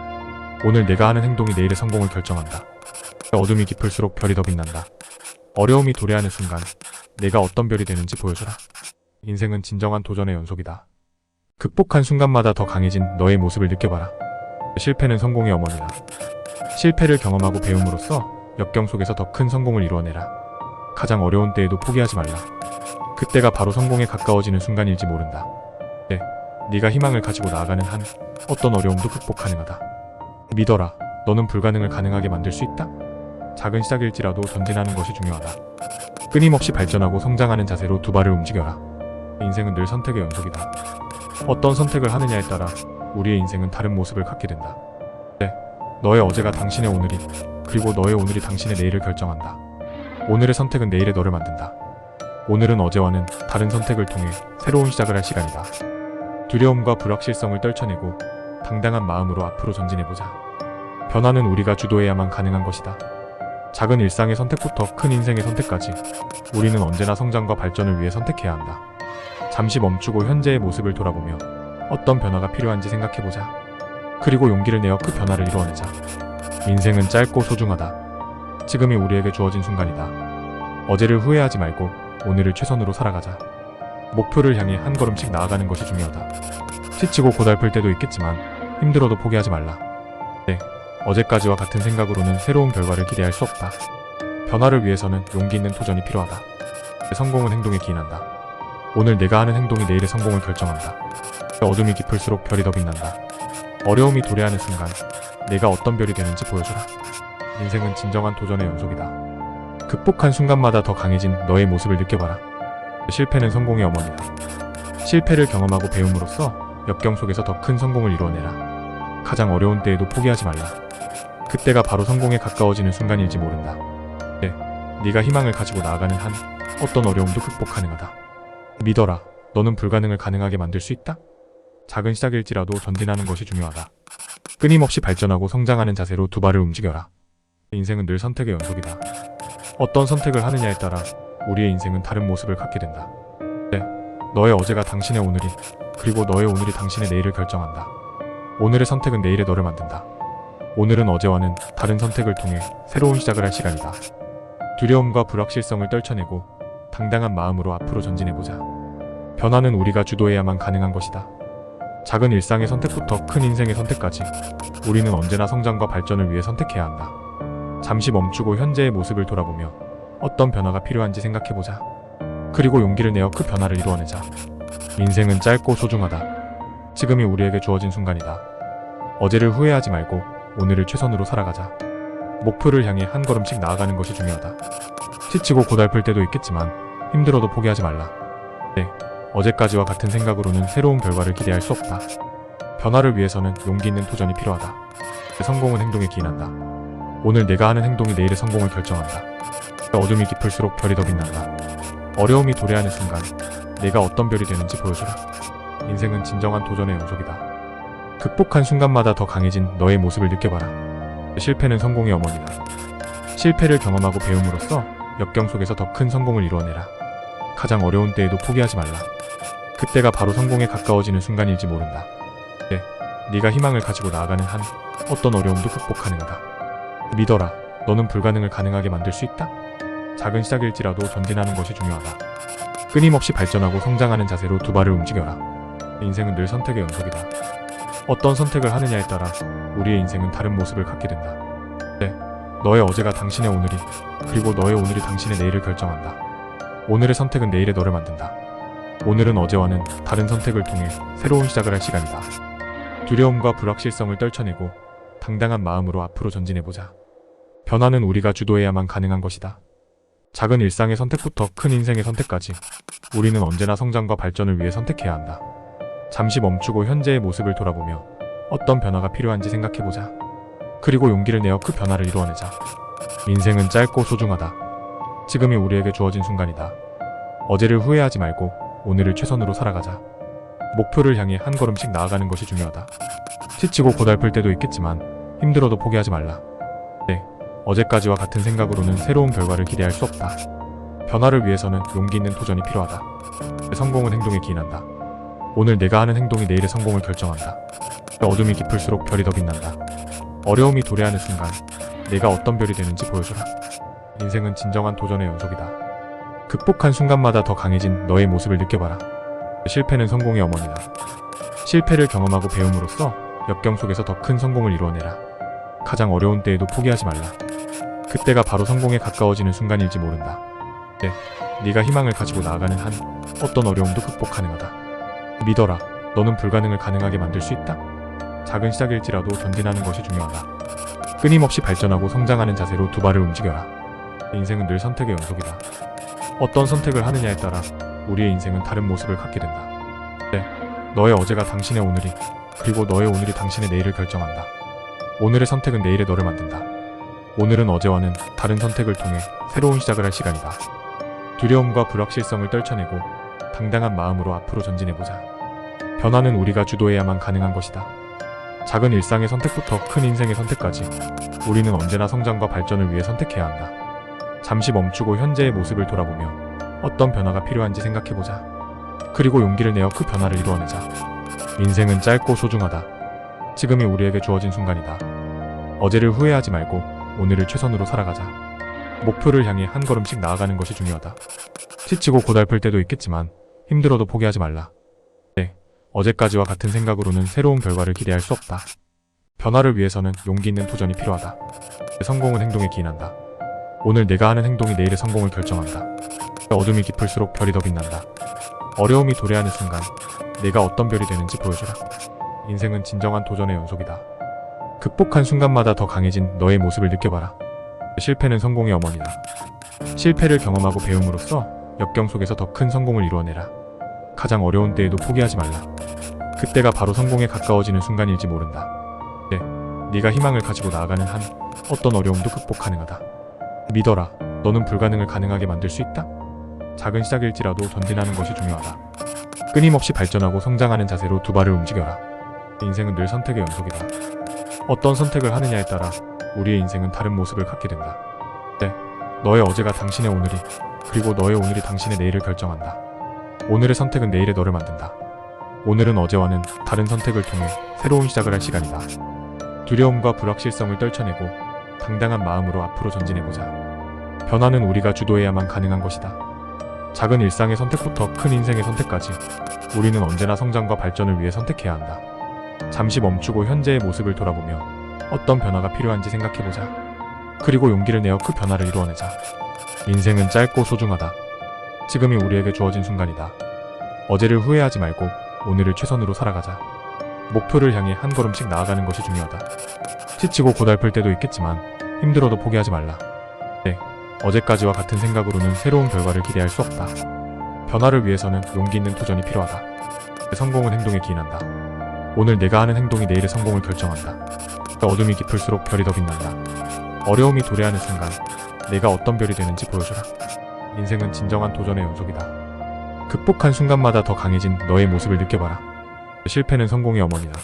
오늘 내가 하는 행동이 내일의 성공을 결정한다. 어둠이 깊을수록 별이 더 빛난다. 어려움이 도래하는 순간 내가 어떤 별이 되는지 보여주라. 인생은 진정한 도전의 연속이다. 극복한 순간마다 더 강해진 너의 모습을 느껴봐라. 실패는 성공의 어머니다. 실패를 경험하고 배움으로써 역경 속에서 더 큰 성공을 이루어내라. 가장 어려운 때에도 포기하지 말라. 그때가 바로 성공에 가까워지는 순간일지 모른다. 네가 희망을 가지고 나아가는 한 어떤 어려움도 극복 가능하다. 믿어라. 너는 불가능을 가능하게 만들 수 있다. 작은 시작일지라도 전진하는 것이 중요하다. 끊임없이 발전하고 성장하는 자세로 두 발을 움직여라. 인생은 늘 선택의 연속이다. 어떤 선택을 하느냐에 따라 우리의 인생은 다른 모습을 갖게 된다. 너의 어제가 당신의 오늘이, 그리고 너의 오늘이 당신의 내일을 결정한다. 오늘의 선택은 내일의 너를 만든다. 오늘은 어제와는 다른 선택을 통해 새로운 시작을 할 시간이다. 두려움과 불확실성을 떨쳐내고 당당한 마음으로 앞으로 전진해보자. 변화는 우리가 주도해야만 가능한 것이다. 작은 일상의 선택부터 큰 인생의 선택까지 우리는 언제나 성장과 발전을 위해 선택해야 한다. 잠시 멈추고 현재의 모습을 돌아보며 어떤 변화가 필요한지 생각해보자. 그리고 용기를 내어 그 변화를 이루어내자. 인생은 짧고 소중하다. 지금이 우리에게 주어진 순간이다. 어제를 후회하지 말고 오늘을 최선으로 살아가자. 목표를 향해 한 걸음씩 나아가는 것이 중요하다. 지치고 고달플 때도 있겠지만 힘들어도 포기하지 말라. 어제까지와 같은 생각으로는 새로운 결과를 기대할 수 없다. 변화를 위해서는 용기 있는 도전이 필요하다. 성공은 행동에 기인한다. 오늘 내가 하는 행동이 내일의 성공을 결정한다. 어둠이 깊을수록 별이 더 빛난다. 어려움이 도래하는 순간 내가 어떤 별이 되는지 보여주라. 인생은 진정한 도전의 연속이다. 극복한 순간마다 더 강해진 너의 모습을 느껴봐라. 실패는 성공의 어머니다. 실패를 경험하고 배움으로써 역경 속에서 더 큰 성공을 이루어내라. 가장 어려운 때에도 포기하지 말라. 그때가 바로 성공에 가까워지는 순간일지 모른다. 네가 희망을 가지고 나아가는 한 어떤 어려움도 극복 가능하다. 믿어라. 너는 불가능을 가능하게 만들 수 있다. 작은 시작일지라도 전진하는 것이 중요하다. 끊임없이 발전하고 성장하는 자세로 두 발을 움직여라. 인생은 늘 선택의 연속이다. 어떤 선택을 하느냐에 따라 우리의 인생은 다른 모습을 갖게 된다. 너의 어제가 당신의 오늘이, 그리고 너의 오늘이 당신의 내일을 결정한다. 오늘의 선택은 내일의 너를 만든다. 오늘은 어제와는 다른 선택을 통해 새로운 시작을 할 시간이다. 두려움과 불확실성을 떨쳐내고 당당한 마음으로 앞으로 전진해보자. 변화는 우리가 주도해야만 가능한 것이다. 작은 일상의 선택부터 큰 인생의 선택까지 우리는 언제나 성장과 발전을 위해 선택해야 한다. 잠시 멈추고 현재의 모습을 돌아보며 어떤 변화가 필요한지 생각해보자. 그리고 용기를 내어 그 변화를 이루어내자. 인생은 짧고 소중하다. 지금이 우리에게 주어진 순간이다. 어제를 후회하지 말고 오늘을 최선으로 살아가자. 목표를 향해 한 걸음씩 나아가는 것이 중요하다. 지치고 고달플 때도 있겠지만 힘들어도 포기하지 말라. 어제까지와 같은 생각으로는 새로운 결과를 기대할 수 없다. 변화를 위해서는 용기 있는 도전이 필요하다. 성공은 행동에 기인한다. 오늘 내가 하는 행동이 내일의 성공을 결정한다. 어둠이 깊을수록 별이 더 빛난다. 어려움이 도래하는 순간 내가 어떤 별이 되는지 보여주라. 인생은 진정한 도전의 연속이다. 극복한 순간마다 더 강해진 너의 모습을 느껴봐라. 실패는 성공의 어머니다. 실패를 경험하고 배움으로써 역경 속에서 더 큰 성공을 이루어내라. 가장 어려운 때에도 포기하지 말라. 그때가 바로 성공에 가까워지는 순간일지 모른다. 네, 네가 희망을 가지고 나아가는 한 어떤 어려움도 극복 가능하다. 믿어라. 너는 불가능을 가능하게 만들 수 있다. 작은 시작일지라도 전진하는 것이 중요하다. 끊임없이 발전하고 성장하는 자세로 두 발을 움직여라. 인생은 늘 선택의 연속이다. 어떤 선택을 하느냐에 따라 우리의 인생은 다른 모습을 갖게 된다. 네, 너의 어제가 당신의 오늘이, 그리고 너의 오늘이 당신의 내일을 결정한다. 오늘의 선택은 내일의 너를 만든다. 오늘은 어제와는 다른 선택을 통해 새로운 시작을 할 시간이다. 두려움과 불확실성을 떨쳐내고 당당한 마음으로 앞으로 전진해보자. 변화는 우리가 주도해야만 가능한 것이다. 작은 일상의 선택부터 큰 인생의 선택까지 우리는 언제나 성장과 발전을 위해 선택해야 한다. 잠시 멈추고 현재의 모습을 돌아보며 어떤 변화가 필요한지 생각해보자. 그리고 용기를 내어 그 변화를 이루어내자. 인생은 짧고 소중하다. 지금이 우리에게 주어진 순간이다. 어제를 후회하지 말고 오늘을 최선으로 살아가자. 목표를 향해 한 걸음씩 나아가는 것이 중요하다. 지치고 고달플 때도 있겠지만 힘들어도 포기하지 말라. 네, 어제까지와 같은 생각으로는 새로운 결과를 기대할 수 없다. 변화를 위해서는 용기 있는 도전이 필요하다. 성공은 행동에 기인한다. 오늘 내가 하는 행동이 내일의 성공을 결정한다. 어둠이 깊을수록 별이 더 빛난다. 어려움이 도래하는 순간 내가 어떤 별이 되는지 보여줘라. 인생은 진정한 도전의 연속이다. 극복한 순간마다 더 강해진 너의 모습을 느껴봐라. 실패는 성공의 어머니다. 실패를 경험하고 배움으로써 역경 속에서 더 큰 성공을 이루어내라. 가장 어려운 때에도 포기하지 말라. 그때가 바로 성공에 가까워지는 순간일지 모른다. 네, 네가 희망을 가지고 나아가는 한 어떤 어려움도 극복 가능하다. 믿어라. 너는 불가능을 가능하게 만들 수 있다. 작은 시작일지라도 전진하는 것이 중요하다. 끊임없이 발전하고 성장하는 자세로 두 발을 움직여라. 인생은 늘 선택의 연속이다. 어떤 선택을 하느냐에 따라 우리의 인생은 다른 모습을 갖게 된다. 네, 너의 어제가 당신의 오늘이, 그리고 너의 오늘이 당신의 내일을 결정한다. 오늘의 선택은 내일의 너를 만든다. 오늘은 어제와는 다른 선택을 통해 새로운 시작을 할 시간이다. 두려움과 불확실성을 떨쳐내고 당당한 마음으로 앞으로 전진해보자. 변화는 우리가 주도해야만 가능한 것이다. 작은 일상의 선택부터 큰 인생의 선택까지 우리는 언제나 성장과 발전을 위해 선택해야 한다. 잠시 멈추고 현재의 모습을 돌아보며 어떤 변화가 필요한지 생각해보자. 그리고 용기를 내어 그 변화를 이루어내자. 인생은 짧고 소중하다. 지금이 우리에게 주어진 순간이다. 어제를 후회하지 말고 오늘을 최선으로 살아가자. 목표를 향해 한 걸음씩 나아가는 것이 중요하다. 지치고 고달플 때도 있겠지만 힘들어도 포기하지 말라. 네, 어제까지와 같은 생각으로는 새로운 결과를 기대할 수 없다. 변화를 위해서는 용기 있는 도전이 필요하다. 성공은 행동에 기인한다. 오늘 내가 하는 행동이 내일의 성공을 결정한다. 어둠이 깊을수록 별이 더 빛난다. 어려움이 도래하는 순간 내가 어떤 별이 되는지 보여줘라. 인생은 진정한 도전의 연속이다. 극복한 순간마다 더 강해진 너의 모습을 느껴봐라. 실패는 성공의 어머니다. 실패를 경험하고 배움으로써 역경 속에서 더 큰 성공을 이루어내라. 가장 어려운 때에도 포기하지 말라. 그때가 바로 성공에 가까워지는 순간일지 모른다. 네, 네가 희망을 가지고 나아가는 한 어떤 어려움도 극복 가능하다. 믿어라. 너는 불가능을 가능하게 만들 수 있다. 작은 시작일지라도 전진하는 것이 중요하다. 끊임없이 발전하고 성장하는 자세로 두 발을 움직여라. 인생은 늘 선택의 연속이다. 어떤 선택을 하느냐에 따라 우리의 인생은 다른 모습을 갖게 된다. 네, 너의 어제가 당신의 오늘이, 그리고 너의 오늘이 당신의 내일을 결정한다. 오늘의 선택은 내일의 너를 만든다. 오늘은 어제와는 다른 선택을 통해 새로운 시작을 할 시간이다. 두려움과 불확실성을 떨쳐내고 당당한 마음으로 앞으로 전진해보자. 변화는 우리가 주도해야만 가능한 것이다. 작은 일상의 선택부터 큰 인생의 선택까지 우리는 언제나 성장과 발전을 위해 선택해야 한다. 잠시 멈추고 현재의 모습을 돌아보며 어떤 변화가 필요한지 생각해보자. 그리고 용기를 내어 그 변화를 이루어내자. 인생은 짧고 소중하다. 지금이 우리에게 주어진 순간이다. 어제를 후회하지 말고 오늘을 최선으로 살아가자. 목표를 향해 한 걸음씩 나아가는 것이 중요하다. 지치고 고달플 때도 있겠지만 힘들어도 포기하지 말라. 네, 어제까지와 같은 생각으로는 새로운 결과를 기대할 수 없다. 변화를 위해서는 용기 있는 도전이 필요하다. 성공은 행동에 기인한다. 오늘 내가 하는 행동이 내일의 성공을 결정한다. 어둠이 깊을수록 별이 더 빛난다. 어려움이 도래하는 순간 내가 어떤 별이 되는지 보여줘라. 인생은 진정한 도전의 연속이다. 극복한 순간마다 더 강해진 너의 모습을 느껴봐라. 실패는 성공의 어머니다.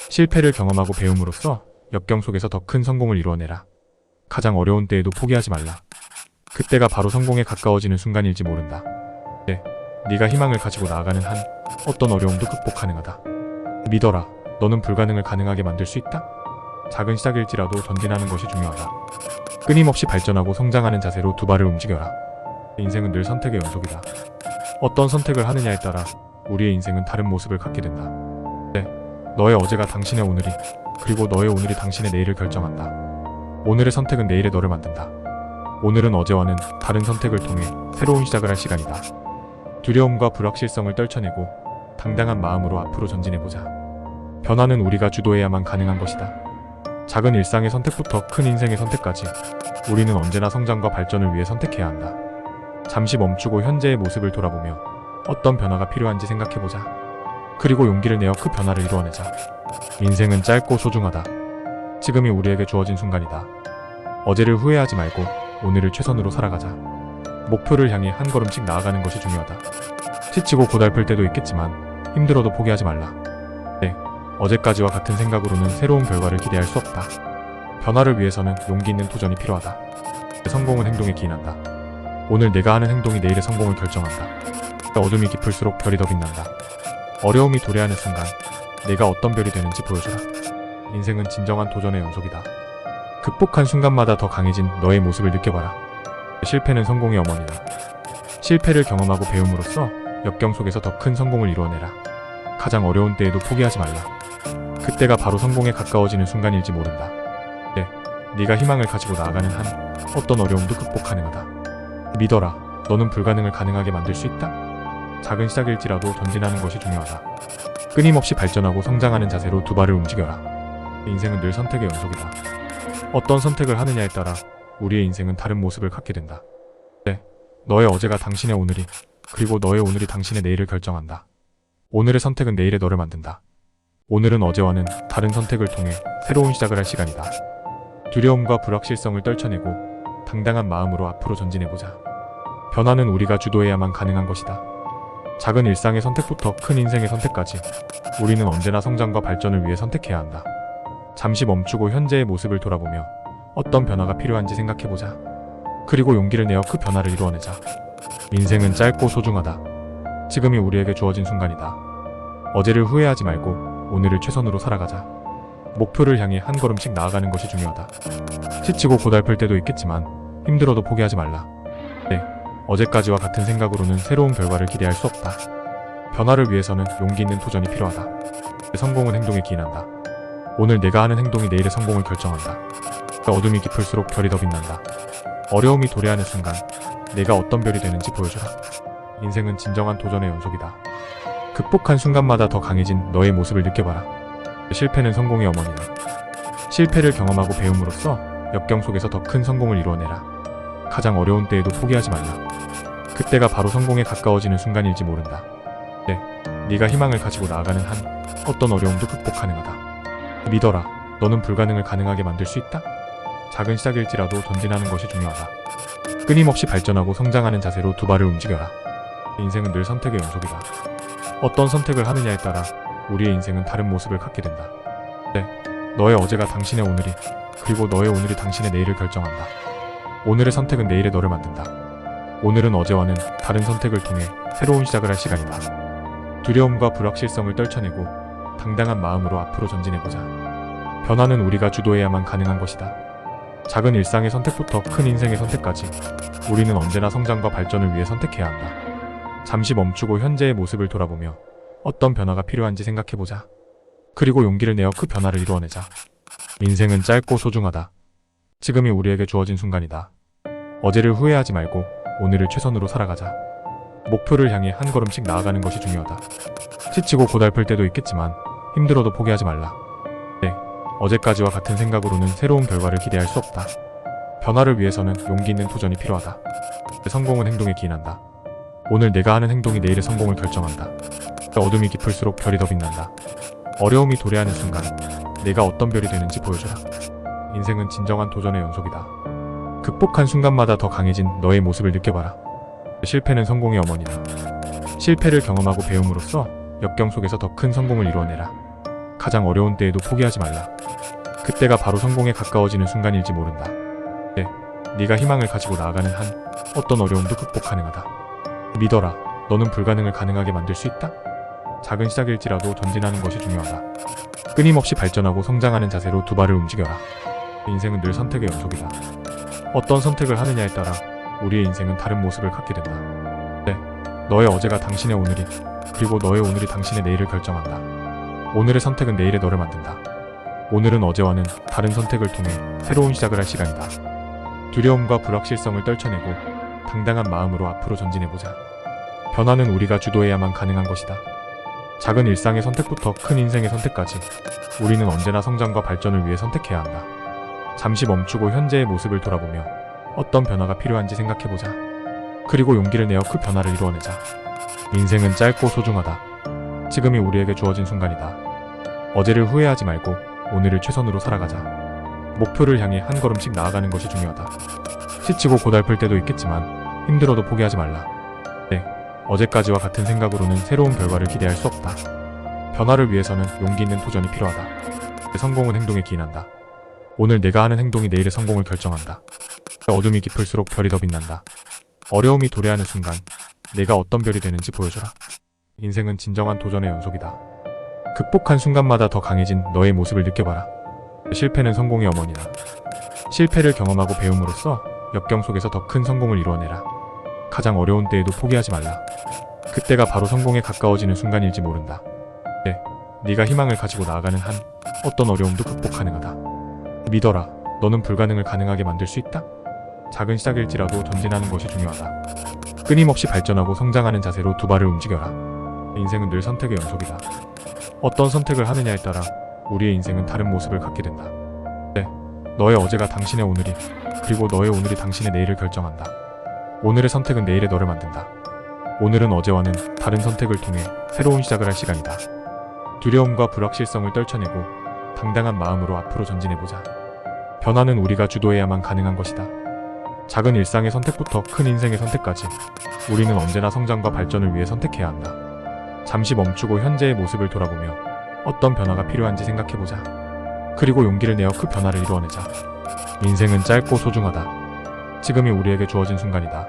실패를 경험하고 배움으로써 역경 속에서 더 큰 성공을 이루어내라. 가장 어려운 때에도 포기하지 말라. 그때가 바로 성공에 가까워지는 순간일지 모른다. 네, 네가 희망을 가지고 나아가는 한 어떤 어려움도 극복 가능하다. 믿어라. 너는 불가능을 가능하게 만들 수 있다. 작은 시작일지라도 전진하는 것이 중요하다. 끊임없이 발전하고 성장하는 자세로 두 발을 움직여라. 인생은 늘 선택의 연속이다. 어떤 선택을 하느냐에 따라 우리의 인생은 다른 모습을 갖게 된다. 네, 너의 어제가 당신의 오늘이, 그리고 너의 오늘이 당신의 내일을 결정한다. 오늘의 선택은 내일의 너를 만든다. 오늘은 어제와는 다른 선택을 통해 새로운 시작을 할 시간이다. 두려움과 불확실성을 떨쳐내고 당당한 마음으로 앞으로 전진해보자. 변화는 우리가 주도해야만 가능한 것이다. 작은 일상의 선택부터 큰 인생의 선택까지 우리는 언제나 성장과 발전을 위해 선택해야 한다. 잠시 멈추고 현재의 모습을 돌아보며 어떤 변화가 필요한지 생각해보자. 그리고 용기를 내어 그 변화를 이루어내자. 인생은 짧고 소중하다. 지금이 우리에게 주어진 순간이다. 어제를 후회하지 말고 오늘을 최선으로 살아가자. 목표를 향해 한 걸음씩 나아가는 것이 중요하다. 지치고 고달플 때도 있겠지만 힘들어도 포기하지 말라. 네, 어제까지와 같은 생각으로는 새로운 결과를 기대할 수 없다. 변화를 위해서는 용기 있는 도전이 필요하다. 성공은 행동에 기인한다. 오늘 내가 하는 행동이 내일의 성공을 결정한다. 어둠이 깊을수록 별이 더 빛난다. 어려움이 도래하는 순간 내가 어떤 별이 되는지 보여주라. 인생은 진정한 도전의 연속이다. 극복한 순간마다 더 강해진 너의 모습을 느껴봐라. 실패는 성공의 어머니다. 실패를 경험하고 배움으로써 역경 속에서 더 큰 성공을 이루어내라. 가장 어려운 때에도 포기하지 말라. 그때가 바로 성공에 가까워지는 순간일지 모른다. 네, 네가 희망을 가지고 나아가는 한 어떤 어려움도 극복 가능하다. 믿어라. 너는 불가능을 가능하게 만들 수 있다. 작은 시작일지라도 전진하는 것이 중요하다. 끊임없이 발전하고 성장하는 자세로 두 발을 움직여라. 인생은 늘 선택의 연속이다. 어떤 선택을 하느냐에 따라 우리의 인생은 다른 모습을 갖게 된다. 네, 너의 어제가 당신의 오늘이, 그리고 너의 오늘이 당신의 내일을 결정한다. 오늘의 선택은 내일의 너를 만든다. 오늘은 어제와는 다른 선택을 통해 새로운 시작을 할 시간이다. 두려움과 불확실성을 떨쳐내고 당당한 마음으로 앞으로 전진해보자. 변화는 우리가 주도해야만 가능한 것이다. 작은 일상의 선택부터 큰 인생의 선택까지 우리는 언제나 성장과 발전을 위해 선택해야 한다. 잠시 멈추고 현재의 모습을 돌아보며 어떤 변화가 필요한지 생각해보자. 그리고 용기를 내어 그 변화를 이루어내자. 인생은 짧고 소중하다. 지금이 우리에게 주어진 순간이다. 어제를 후회하지 말고 오늘을 최선으로 살아가자. 목표를 향해 한 걸음씩 나아가는 것이 중요하다. 지치고 고달플 때도 있겠지만 힘들어도 포기하지 말라. 네, 어제까지와 같은 생각으로는 새로운 결과를 기대할 수 없다. 변화를 위해서는 용기 있는 도전이 필요하다. 성공은 행동에 기인한다. 오늘 내가 하는 행동이 내일의 성공을 결정한다. 어둠이 깊을수록 별이 더 빛난다. 어려움이 도래하는 순간 내가 어떤 별이 되는지 보여주라. 인생은 진정한 도전의 연속이다. 극복한 순간마다 더 강해진 너의 모습을 느껴봐라. 실패는 성공의 어머니다. 실패를 경험하고 배움으로써 역경 속에서 더 큰 성공을 이루어내라. 가장 어려운 때에도 포기하지 말라. 그때가 바로 성공에 가까워지는 순간일지 모른다. 네, 네가 희망을 가지고 나아가는 한 어떤 어려움도 극복 가능하다. 믿어라. 너는 불가능을 가능하게 만들 수 있다. 작은 시작일지라도 전진하는 것이 중요하다. 끊임없이 발전하고 성장하는 자세로 두 발을 움직여라. 인생은 늘 선택의 연속이다. 어떤 선택을 하느냐에 따라 우리의 인생은 다른 모습을 갖게 된다. 네, 너의 어제가 당신의 오늘이, 그리고 너의 오늘이 당신의 내일을 결정한다. 오늘의 선택은 내일의 너를 만든다. 오늘은 어제와는 다른 선택을 통해 새로운 시작을 할 시간이다. 두려움과 불확실성을 떨쳐내고 당당한 마음으로 앞으로 전진해보자. 변화는 우리가 주도해야만 가능한 것이다. 작은 일상의 선택부터 큰 인생의 선택까지 우리는 언제나 성장과 발전을 위해 선택해야 한다. 잠시 멈추고 현재의 모습을 돌아보며 어떤 변화가 필요한지 생각해보자. 그리고 용기를 내어 그 변화를 이루어내자. 인생은 짧고 소중하다. 지금이 우리에게 주어진 순간이다. 어제를 후회하지 말고 오늘을 최선으로 살아가자. 목표를 향해 한 걸음씩 나아가는 것이 중요하다. 지치고 고달플 때도 있겠지만 힘들어도 포기하지 말라. 네, 어제까지와 같은 생각으로는 새로운 결과를 기대할 수 없다. 변화를 위해서는 용기 있는 도전이 필요하다. 성공은 행동에 기인한다. 오늘 내가 하는 행동이 내일의 성공을 결정한다. 어둠이 깊을수록 별이 더 빛난다. 어려움이 도래하는 순간 내가 어떤 별이 되는지 보여주라. 인생은 진정한 도전의 연속이다. 극복한 순간마다 더 강해진 너의 모습을 느껴봐라. 실패는 성공의 어머니다. 실패를 경험하고 배움으로써 역경 속에서 더 큰 성공을 이루어내라. 가장 어려운 때에도 포기하지 말라. 그때가 바로 성공에 가까워지는 순간일지 모른다. 네, 네가 희망을 가지고 나아가는 한 어떤 어려움도 극복 가능하다. 믿어라. 너는 불가능을 가능하게 만들 수 있다. 작은 시작일지라도 전진하는 것이 중요하다. 끊임없이 발전하고 성장하는 자세로 두 발을 움직여라. 인생은 늘 선택의 연속이다. 어떤 선택을 하느냐에 따라 우리의 인생은 다른 모습을 갖게 된다. 네, 너의 어제가 당신의 오늘이, 그리고 너의 오늘이 당신의 내일을 결정한다. 오늘의 선택은 내일의 너를 만든다. 오늘은 어제와는 다른 선택을 통해 새로운 시작을 할 시간이다. 두려움과 불확실성을 떨쳐내고 당당한 마음으로 앞으로 전진해보자. 변화는 우리가 주도해야만 가능한 것이다. 작은 일상의 선택부터 큰 인생의 선택까지 우리는 언제나 성장과 발전을 위해 선택해야 한다. 잠시 멈추고 현재의 모습을 돌아보며 어떤 변화가 필요한지 생각해보자. 그리고 용기를 내어 그 변화를 이루어내자. 인생은 짧고 소중하다. 지금이 우리에게 주어진 순간이다. 어제를 후회하지 말고 오늘을 최선으로 살아가자. 목표를 향해 한 걸음씩 나아가는 것이 중요하다. 지치고 고달플 때도 있겠지만 힘들어도 포기하지 말라. 네, 어제까지와 같은 생각으로는 새로운 결과를 기대할 수 없다. 변화를 위해서는 용기 있는 도전이 필요하다. 성공은 행동에 기인한다. 오늘 내가 하는 행동이 내일의 성공을 결정한다. 어둠이 깊을수록 별이 더 빛난다. 어려움이 도래하는 순간 내가 어떤 별이 되는지 보여줘라. 인생은 진정한 도전의 연속이다. 극복한 순간마다 더 강해진 너의 모습을 느껴봐라. 실패는 성공의 어머니다. 실패를 경험하고 배움으로써 역경 속에서 더 큰 성공을 이루어내라. 가장 어려운 때에도 포기하지 말라. 그때가 바로 성공에 가까워지는 순간일지 모른다. 네, 네가 희망을 가지고 나아가는 한 어떤 어려움도 극복 가능하다. 믿어라. 너는 불가능을 가능하게 만들 수 있다. 작은 시작일지라도 전진하는 것이 중요하다. 끊임없이 발전하고 성장하는 자세로 두 발을 움직여라. 인생은 늘 선택의 연속이다. 어떤 선택을 하느냐에 따라 우리의 인생은 다른 모습을 갖게 된다. 네, 너의 어제가 당신의 오늘이, 그리고 너의 오늘이 당신의 내일을 결정한다. 오늘의 선택은 내일의 너를 만든다. 오늘은 어제와는 다른 선택을 통해 새로운 시작을 할 시간이다. 두려움과 불확실성을 떨쳐내고 당당한 마음으로 앞으로 전진해보자. 변화는 우리가 주도해야만 가능한 것이다. 작은 일상의 선택부터 큰 인생의 선택까지 우리는 언제나 성장과 발전을 위해 선택해야 한다. 잠시 멈추고 현재의 모습을 돌아보며 어떤 변화가 필요한지 생각해보자. 그리고 용기를 내어 그 변화를 이루어내자. 인생은 짧고 소중하다. 지금이 우리에게 주어진 순간이다.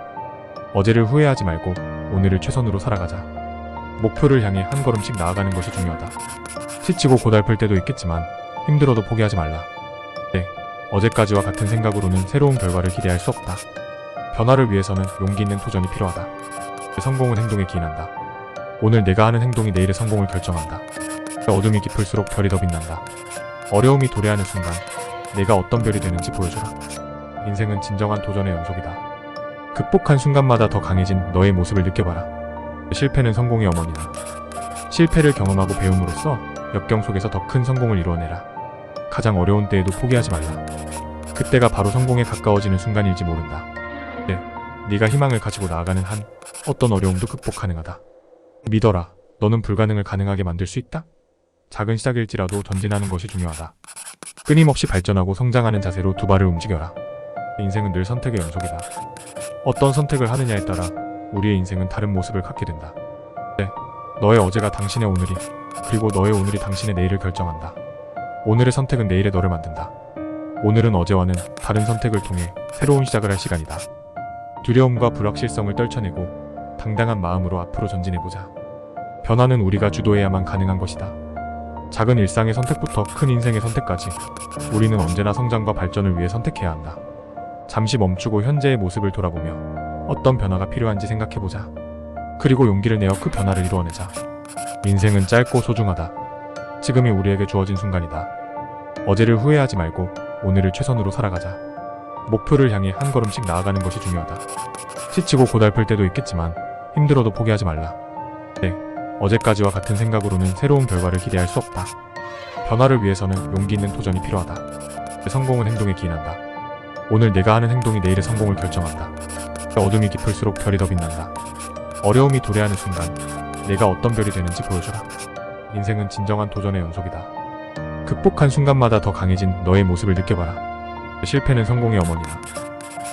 어제를 후회하지 말고 오늘을 최선으로 살아가자. 목표를 향해 한 걸음씩 나아가는 것이 중요하다. 지치고 고달플 때도 있겠지만 힘들어도 포기하지 말라. 네, 어제까지와 같은 생각으로는 새로운 결과를 기대할 수 없다. 변화를 위해서는 용기 있는 도전이 필요하다. 성공은 행동에 기인한다. 오늘 내가 하는 행동이 내일의 성공을 결정한다. 어둠이 깊을수록 별이 더 빛난다. 어려움이 도래하는 순간 내가 어떤 별이 되는지 보여줘라. 인생은 진정한 도전의 연속이다. 극복한 순간마다 더 강해진 너의 모습을 느껴봐라. 실패는 성공의 어머니다. 실패를 경험하고 배움으로써 역경 속에서 더 큰 성공을 이루어내라. 가장 어려운 때에도 포기하지 말라. 그때가 바로 성공에 가까워지는 순간일지 모른다. 네, 네가 희망을 가지고 나아가는 한 어떤 어려움도 극복 가능하다. 믿어라. 너는 불가능을 가능하게 만들 수 있다. 작은 시작일지라도 전진하는 것이 중요하다. 끊임없이 발전하고 성장하는 자세로 두 발을 움직여라. 인생은 늘 선택의 연속이다. 어떤 선택을 하느냐에 따라 우리의 인생은 다른 모습을 갖게 된다. 네, 너의 어제가 당신의 오늘이, 그리고 너의 오늘이 당신의 내일을 결정한다. 오늘의 선택은 내일의 너를 만든다. 오늘은 어제와는 다른 선택을 통해 새로운 시작을 할 시간이다. 두려움과 불확실성을 떨쳐내고 당당한 마음으로 앞으로 전진해보자. 변화는 우리가 주도해야만 가능한 것이다. 작은 일상의 선택부터 큰 인생의 선택까지 우리는 언제나 성장과 발전을 위해 선택해야 한다. 잠시 멈추고 현재의 모습을 돌아보며 어떤 변화가 필요한지 생각해보자. 그리고 용기를 내어 그 변화를 이루어내자. 인생은 짧고 소중하다. 지금이 우리에게 주어진 순간이다. 어제를 후회하지 말고 오늘을 최선으로 살아가자. 목표를 향해 한 걸음씩 나아가는 것이 중요하다. 지치고 고달플 때도 있겠지만 힘들어도 포기하지 말라. 네, 어제까지와 같은 생각으로는 새로운 결과를 기대할 수 없다. 변화를 위해서는 용기 있는 도전이 필요하다. 성공은 행동에 기인한다. 오늘 내가 하는 행동이 내일의 성공을 결정한다. 어둠이 깊을수록 별이 더 빛난다. 어려움이 도래하는 순간 내가 어떤 별이 되는지 보여줘라. 인생은 진정한 도전의 연속이다. 극복한 순간마다 더 강해진 너의 모습을 느껴봐라. 실패는 성공의 어머니다.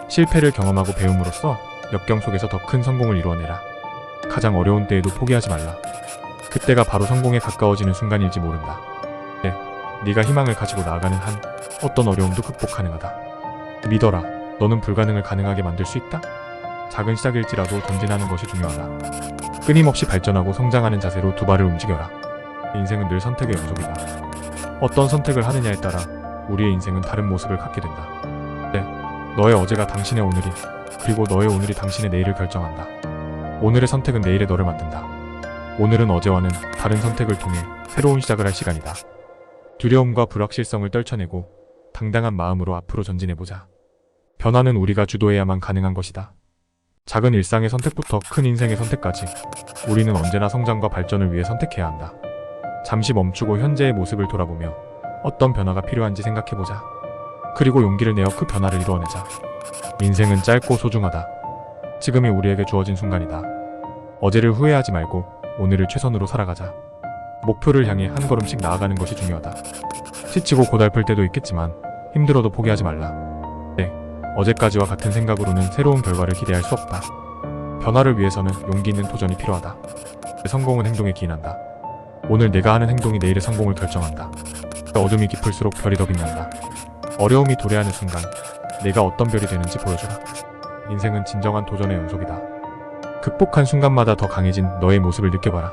실패를 경험하고 배움으로써 역경 속에서 더 큰 성공을 이루어내라. 가장 어려운 때에도 포기하지 말라. 그때가 바로 성공에 가까워지는 순간일지 모른다. 네, 네가 희망을 가지고 나아가는 한 어떤 어려움도 극복 가능하다. 믿어라. 너는 불가능을 가능하게 만들 수 있다? 작은 시작일지라도 전진하는 것이 중요하다. 끊임없이 발전하고 성장하는 자세로 두 발을 움직여라. 인생은 늘 선택의 연속이다. 어떤 선택을 하느냐에 따라 우리의 인생은 다른 모습을 갖게 된다. 네, 너의 어제가 당신의 오늘이, 그리고 너의 오늘이 당신의 내일을 결정한다. 오늘의 선택은 내일의 너를 만든다. 오늘은 어제와는 다른 선택을 통해 새로운 시작을 할 시간이다. 두려움과 불확실성을 떨쳐내고 당당한 마음으로 앞으로 전진해보자. 변화는 우리가 주도해야만 가능한 것이다. 작은 일상의 선택부터 큰 인생의 선택까지 우리는 언제나 성장과 발전을 위해 선택해야 한다. 잠시 멈추고 현재의 모습을 돌아보며 어떤 변화가 필요한지 생각해보자. 그리고 용기를 내어 그 변화를 이루어내자. 인생은 짧고 소중하다. 지금이 우리에게 주어진 순간이다. 어제를 후회하지 말고 오늘을 최선으로 살아가자. 목표를 향해 한 걸음씩 나아가는 것이 중요하다. 지치고 고달플 때도 있겠지만 힘들어도 포기하지 말라. 네, 어제까지와 같은 생각으로는 새로운 결과를 기대할 수 없다. 변화를 위해서는 용기 있는 도전이 필요하다. 성공은 행동에 기인한다. 오늘 내가 하는 행동이 내일의 성공을 결정한다. 어둠이 깊을수록 별이 더 빛난다. 어려움이 도래하는 순간 내가 어떤 별이 되는지 보여주라. 인생은 진정한 도전의 연속이다. 극복한 순간마다 더 강해진 너의 모습을 느껴봐라.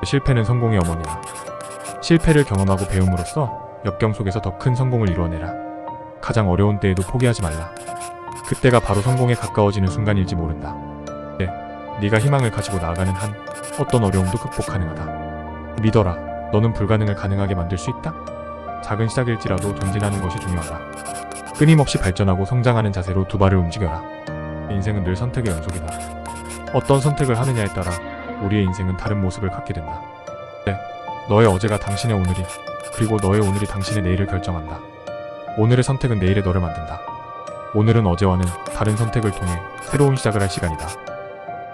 실패는 성공의 어머니다. 실패를 경험하고 배움으로써 역경 속에서 더 큰 성공을 이루어내라. 가장 어려운 때에도 포기하지 말라. 그때가 바로 성공에 가까워지는 순간일지 모른다. 네, 네가 희망을 가지고 나아가는 한 어떤 어려움도 극복 가능하다. 믿어라. 너는 불가능을 가능하게 만들 수 있다. 작은 시작일지라도 전진하는 것이 중요하다. 끊임없이 발전하고 성장하는 자세로 두 발을 움직여라. 인생은 늘 선택의 연속이다. 어떤 선택을 하느냐에 따라 우리의 인생은 다른 모습을 갖게 된다. 네, 너의 어제가 당신의 오늘이, 그리고 너의 오늘이 당신의 내일을 결정한다. 오늘의 선택은 내일의 너를 만든다. 오늘은 어제와는 다른 선택을 통해 새로운 시작을 할 시간이다.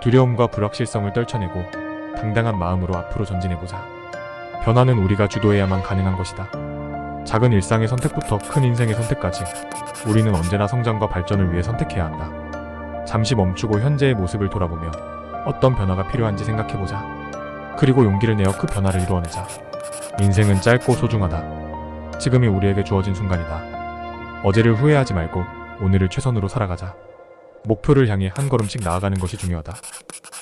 두려움과 불확실성을 떨쳐내고 당당한 마음으로 앞으로 전진해보자. 변화는 우리가 주도해야만 가능한 것이다. 작은 일상의 선택부터 큰 인생의 선택까지 우리는 언제나 성장과 발전을 위해 선택해야 한다. 잠시 멈추고 현재의 모습을 돌아보며 어떤 변화가 필요한지 생각해보자. 그리고 용기를 내어 그 변화를 이루어내자. 인생은 짧고 소중하다. 지금이 우리에게 주어진 순간이다. 어제를 후회하지 말고 오늘을 최선으로 살아가자. 목표를 향해 한 걸음씩 나아가는 것이 중요하다.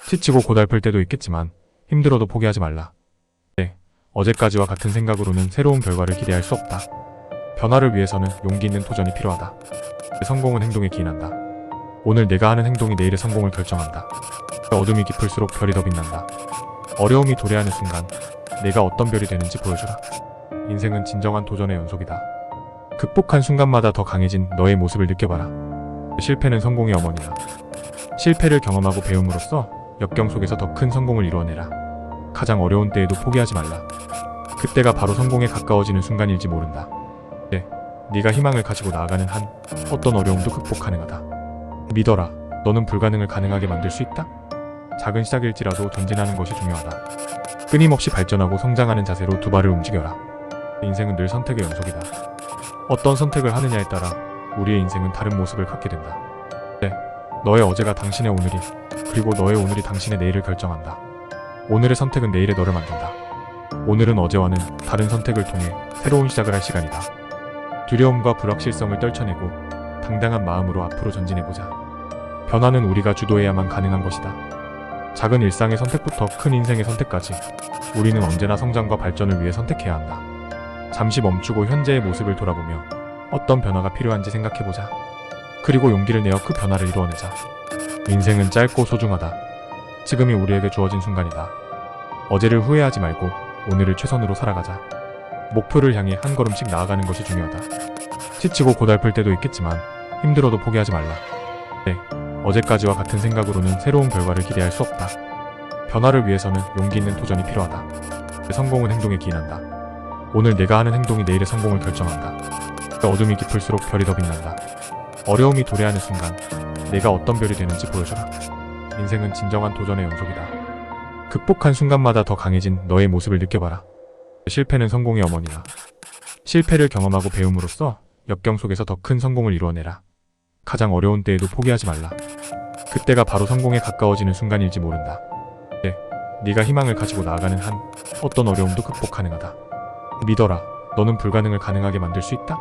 지치고 고달플 때도 있겠지만 힘들어도 포기하지 말라. 네, 어제까지와 같은 생각으로는 새로운 결과를 기대할 수 없다. 변화를 위해서는 용기 있는 도전이 필요하다. 성공은 행동에 기인한다. 오늘 내가 하는 행동이 내일의 성공을 결정한다. 어둠이 깊을수록 별이 더 빛난다. 어려움이 도래하는 순간 내가 어떤 별이 되는지 보여주라. 인생은 진정한 도전의 연속이다. 극복한 순간마다 더 강해진 너의 모습을 느껴봐라. 실패는 성공의 어머니다. 실패를 경험하고 배움으로써 역경 속에서 더 큰 성공을 이루어내라. 가장 어려운 때에도 포기하지 말라. 그때가 바로 성공에 가까워지는 순간일지 모른다. 네, 네가 희망을 가지고 나아가는 한 어떤 어려움도 극복 가능하다. 믿어라. 너는 불가능을 가능하게 만들 수 있다. 작은 시작일지라도 전진하는 것이 중요하다. 끊임없이 발전하고 성장하는 자세로 두 발을 움직여라. 인생은 늘 선택의 연속이다. 어떤 선택을 하느냐에 따라 우리의 인생은 다른 모습을 갖게 된다. 네, 너의 어제가 당신의 오늘이, 그리고 너의 오늘이 당신의 내일을 결정한다. 오늘의 선택은 내일의 너를 만든다. 오늘은 어제와는 다른 선택을 통해 새로운 시작을 할 시간이다. 두려움과 불확실성을 떨쳐내고 당당한 마음으로 앞으로 전진해보자. 변화는 우리가 주도해야만 가능한 것이다. 작은 일상의 선택부터 큰 인생의 선택까지 우리는 언제나 성장과 발전을 위해 선택해야 한다. 잠시 멈추고 현재의 모습을 돌아보며 어떤 변화가 필요한지 생각해보자. 그리고 용기를 내어 그 변화를 이루어내자. 인생은 짧고 소중하다. 지금이 우리에게 주어진 순간이다. 어제를 후회하지 말고 오늘을 최선으로 살아가자. 목표를 향해 한 걸음씩 나아가는 것이 중요하다. 지치고 고달플 때도 있겠지만 힘들어도 포기하지 말라. 네, 어제까지와 같은 생각으로는 새로운 결과를 기대할 수 없다. 변화를 위해서는 용기 있는 도전이 필요하다. 성공은 행동에 기인한다. 오늘 내가 하는 행동이 내일의 성공을 결정한다. 어둠이 깊을수록 별이 더 빛난다. 어려움이 도래하는 순간 내가 어떤 별이 되는지 보여줘라. 인생은 진정한 도전의 연속이다. 극복한 순간마다 더 강해진 너의 모습을 느껴봐라. 실패는 성공의 어머니다. 실패를 경험하고 배움으로써 역경 속에서 더 큰 성공을 이루어내라. 가장 어려운 때에도 포기하지 말라. 그때가 바로 성공에 가까워지는 순간일지 모른다. 네, 네가 희망을 가지고 나아가는 한 어떤 어려움도 극복 가능하다. 믿어라. 너는 불가능을 가능하게 만들 수 있다.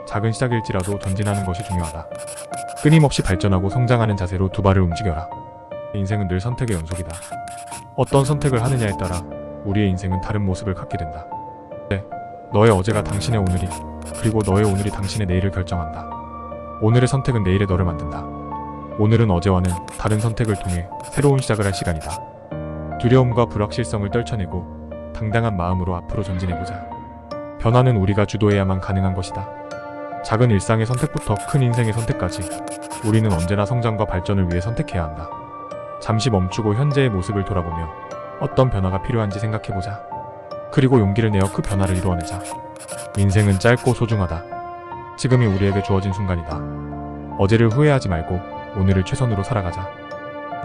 작은 시작일지라도 전진하는 것이 중요하다. 끊임없이 발전하고 성장하는 자세로 두 발을 움직여라. 인생은 늘 선택의 연속이다. 어떤 선택을 하느냐에 따라 우리의 인생은 다른 모습을 갖게 된다. 네, 너의 어제가 당신의 오늘이, 그리고 너의 오늘이 당신의 내일을 결정한다. 오늘의 선택은 내일의 너를 만든다. 오늘은 어제와는 다른 선택을 통해 새로운 시작을 할 시간이다. 두려움과 불확실성을 떨쳐내고 당당한 마음으로 앞으로 전진해보자. 변화는 우리가 주도해야만 가능한 것이다. 작은 일상의 선택부터 큰 인생의 선택까지 우리는 언제나 성장과 발전을 위해 선택해야 한다. 잠시 멈추고 현재의 모습을 돌아보며 어떤 변화가 필요한지 생각해보자. 그리고 용기를 내어 그 변화를 이루어내자. 인생은 짧고 소중하다. 지금이 우리에게 주어진 순간이다. 어제를 후회하지 말고 오늘을 최선으로 살아가자.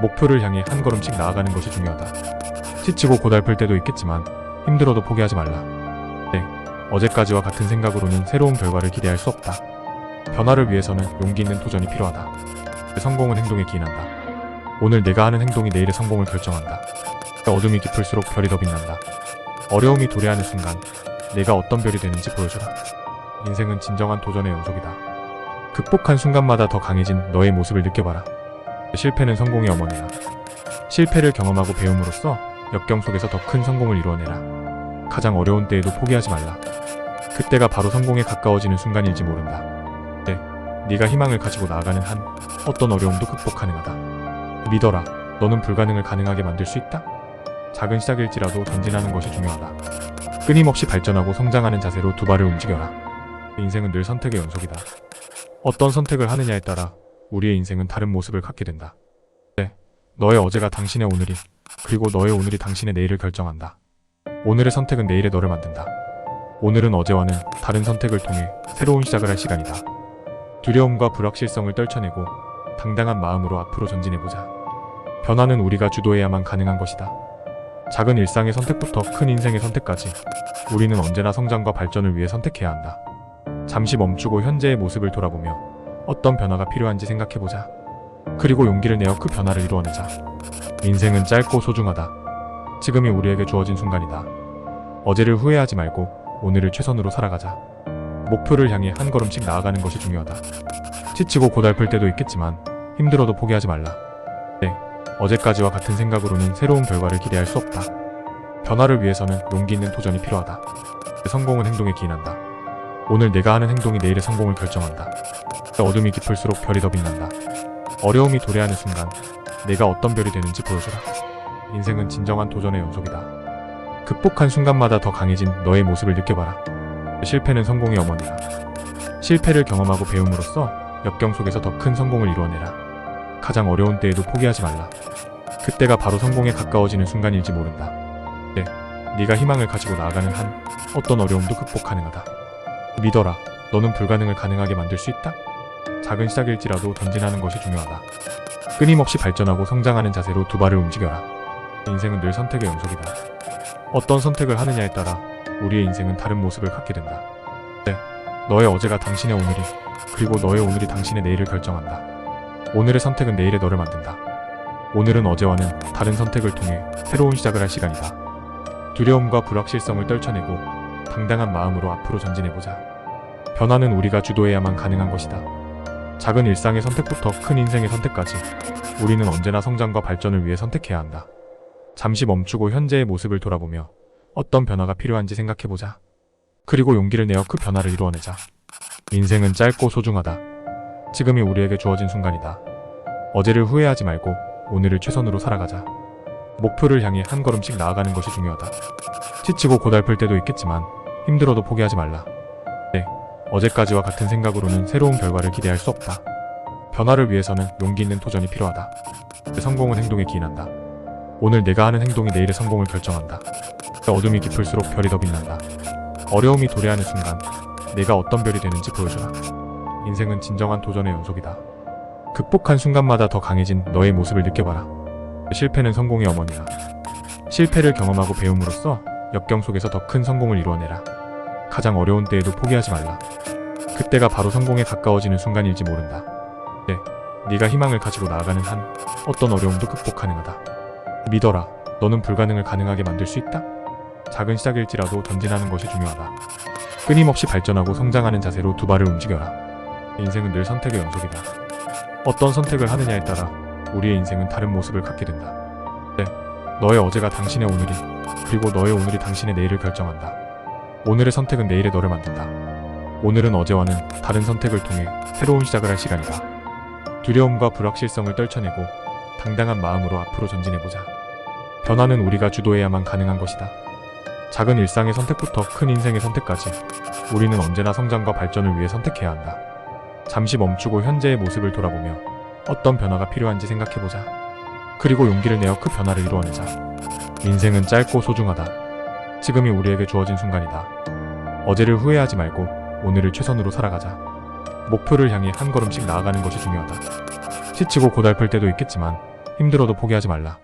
목표를 향해 한 걸음씩 나아가는 것이 중요하다. 지치고 고달플 때도 있겠지만 힘들어도 포기하지 말라. 네, 어제까지와 같은 생각으로는 새로운 결과를 기대할 수 없다. 변화를 위해서는 용기 있는 도전이 필요하다. 성공은 행동에 기인한다. 오늘 내가 하는 행동이 내일의 성공을 결정한다. 어둠이 깊을수록 별이 더 빛난다. 어려움이 도래하는 순간 내가 어떤 별이 되는지 보여주라. 인생은 진정한 도전의 연속이다. 극복한 순간마다 더 강해진 너의 모습을 느껴봐라. 실패는 성공의 어머니야. 실패를 경험하고 배움으로써 역경 속에서 더 큰 성공을 이루어내라. 가장 어려운 때에도 포기하지 말라. 그때가 바로 성공에 가까워지는 순간일지 모른다. 네, 네가 희망을 가지고 나아가는 한 어떤 어려움도 극복 가능하다. 믿어라. 너는 불가능을 가능하게 만들 수 있다. 작은 시작일지라도 전진하는 것이 중요하다. 끊임없이 발전하고 성장하는 자세로 두 발을 움직여라. 인생은 늘 선택의 연속이다. 어떤 선택을 하느냐에 따라 우리의 인생은 다른 모습을 갖게 된다. 네, 너의 어제가 당신의 오늘이, 그리고 너의 오늘이 당신의 내일을 결정한다. 오늘의 선택은 내일의 너를 만든다. 오늘은 어제와는 다른 선택을 통해 새로운 시작을 할 시간이다. 두려움과 불확실성을 떨쳐내고 당당한 마음으로 앞으로 전진해보자. 변화는 우리가 주도해야만 가능한 것이다. 작은 일상의 선택부터 큰 인생의 선택까지 우리는 언제나 성장과 발전을 위해 선택해야 한다. 잠시 멈추고 현재의 모습을 돌아보며 어떤 변화가 필요한지 생각해보자. 그리고 용기를 내어 그 변화를 이루어내자. 인생은 짧고 소중하다. 지금이 우리에게 주어진 순간이다. 어제를 후회하지 말고 오늘을 최선으로 살아가자. 목표를 향해 한 걸음씩 나아가는 것이 중요하다. 지치고 고달플 때도 있겠지만 힘들어도 포기하지 말라. 네, 어제까지와 같은 생각으로는 새로운 결과를 기대할 수 없다. 변화를 위해서는 용기 있는 도전이 필요하다. 성공은 행동에 기인한다. 오늘 내가 하는 행동이 내일의 성공을 결정한다. 어둠이 깊을수록 별이 더 빛난다. 어려움이 도래하는 순간 내가 어떤 별이 되는지 보여주라. 인생은 진정한 도전의 연속이다. 극복한 순간마다 더 강해진 너의 모습을 느껴봐라. 실패는 성공의 어머니야. 실패를 경험하고 배움으로써 역경 속에서 더 큰 성공을 이루어내라. 가장 어려운 때에도 포기하지 말라. 그때가 바로 성공에 가까워지는 순간일지 모른다. 네, 네가 희망을 가지고 나아가는 한 어떤 어려움도 극복 가능하다. 믿어라. 너는 불가능을 가능하게 만들 수 있다. 작은 시작일지라도 전진하는 것이 중요하다. 끊임없이 발전하고 성장하는 자세로 두 발을 움직여라. 인생은 늘 선택의 연속이다. 어떤 선택을 하느냐에 따라 우리의 인생은 다른 모습을 갖게 된다. 네, 너의 어제가 당신의 오늘이, 그리고 너의 오늘이 당신의 내일을 결정한다. 오늘의 선택은 내일의 너를 만든다. 오늘은 어제와는 다른 선택을 통해 새로운 시작을 할 시간이다. 두려움과 불확실성을 떨쳐내고 당당한 마음으로 앞으로 전진해보자. 변화는 우리가 주도해야만 가능한 것이다. 작은 일상의 선택부터 큰 인생의 선택까지 우리는 언제나 성장과 발전을 위해 선택해야 한다. 잠시 멈추고 현재의 모습을 돌아보며 어떤 변화가 필요한지 생각해보자. 그리고 용기를 내어 그 변화를 이루어내자. 인생은 짧고 소중하다. 지금이 우리에게 주어진 순간이다. 어제를 후회하지 말고 오늘을 최선으로 살아가자. 목표를 향해 한 걸음씩 나아가는 것이 중요하다. 지치고 고달플 때도 있겠지만 힘들어도 포기하지 말라. 네, 어제까지와 같은 생각으로는 새로운 결과를 기대할 수 없다. 변화를 위해서는 용기 있는 도전이 필요하다. 성공은 행동에 기인한다. 오늘 내가 하는 행동이 내일의 성공을 결정한다. 어둠이 깊을수록 별이 더 빛난다. 어려움이 도래하는 순간 내가 어떤 별이 되는지 보여주라. 인생은 진정한 도전의 연속이다. 극복한 순간마다 더 강해진 너의 모습을 느껴봐라. 실패는 성공의 어머니야. 실패를 경험하고 배움으로써 역경 속에서 더 큰 성공을 이루어내라. 가장 어려운 때에도 포기하지 말라. 그때가 바로 성공에 가까워지는 순간일지 모른다. 네, 네가 희망을 가지고 나아가는 한 어떤 어려움도 극복 가능하다. 믿어라. 너는 불가능을 가능하게 만들 수 있다. 작은 시작일지라도 전진하는 것이 중요하다. 끊임없이 발전하고 성장하는 자세로 두 발을 움직여라. 인생은 늘 선택의 연속이다. 어떤 선택을 하느냐에 따라 우리의 인생은 다른 모습을 갖게 된다. 네, 너의 어제가 당신의 오늘이, 그리고 너의 오늘이 당신의 내일을 결정한다. 오늘의 선택은 내일의 너를 만든다. 오늘은 어제와는 다른 선택을 통해 새로운 시작을 할 시간이다. 두려움과 불확실성을 떨쳐내고 당당한 마음으로 앞으로 전진해보자. 변화는 우리가 주도해야만 가능한 것이다. 작은 일상의 선택부터 큰 인생의 선택까지 우리는 언제나 성장과 발전을 위해 선택해야 한다. 잠시 멈추고 현재의 모습을 돌아보며 어떤 변화가 필요한지 생각해보자. 그리고 용기를 내어 그 변화를 이루어내자. 인생은 짧고 소중하다. 지금이 우리에게 주어진 순간이다. 어제를 후회하지 말고 오늘을 최선으로 살아가자. 목표를 향해 한 걸음씩 나아가는 것이 중요하다. 지치고 고달플 때도 있겠지만 힘들어도 포기하지 말라.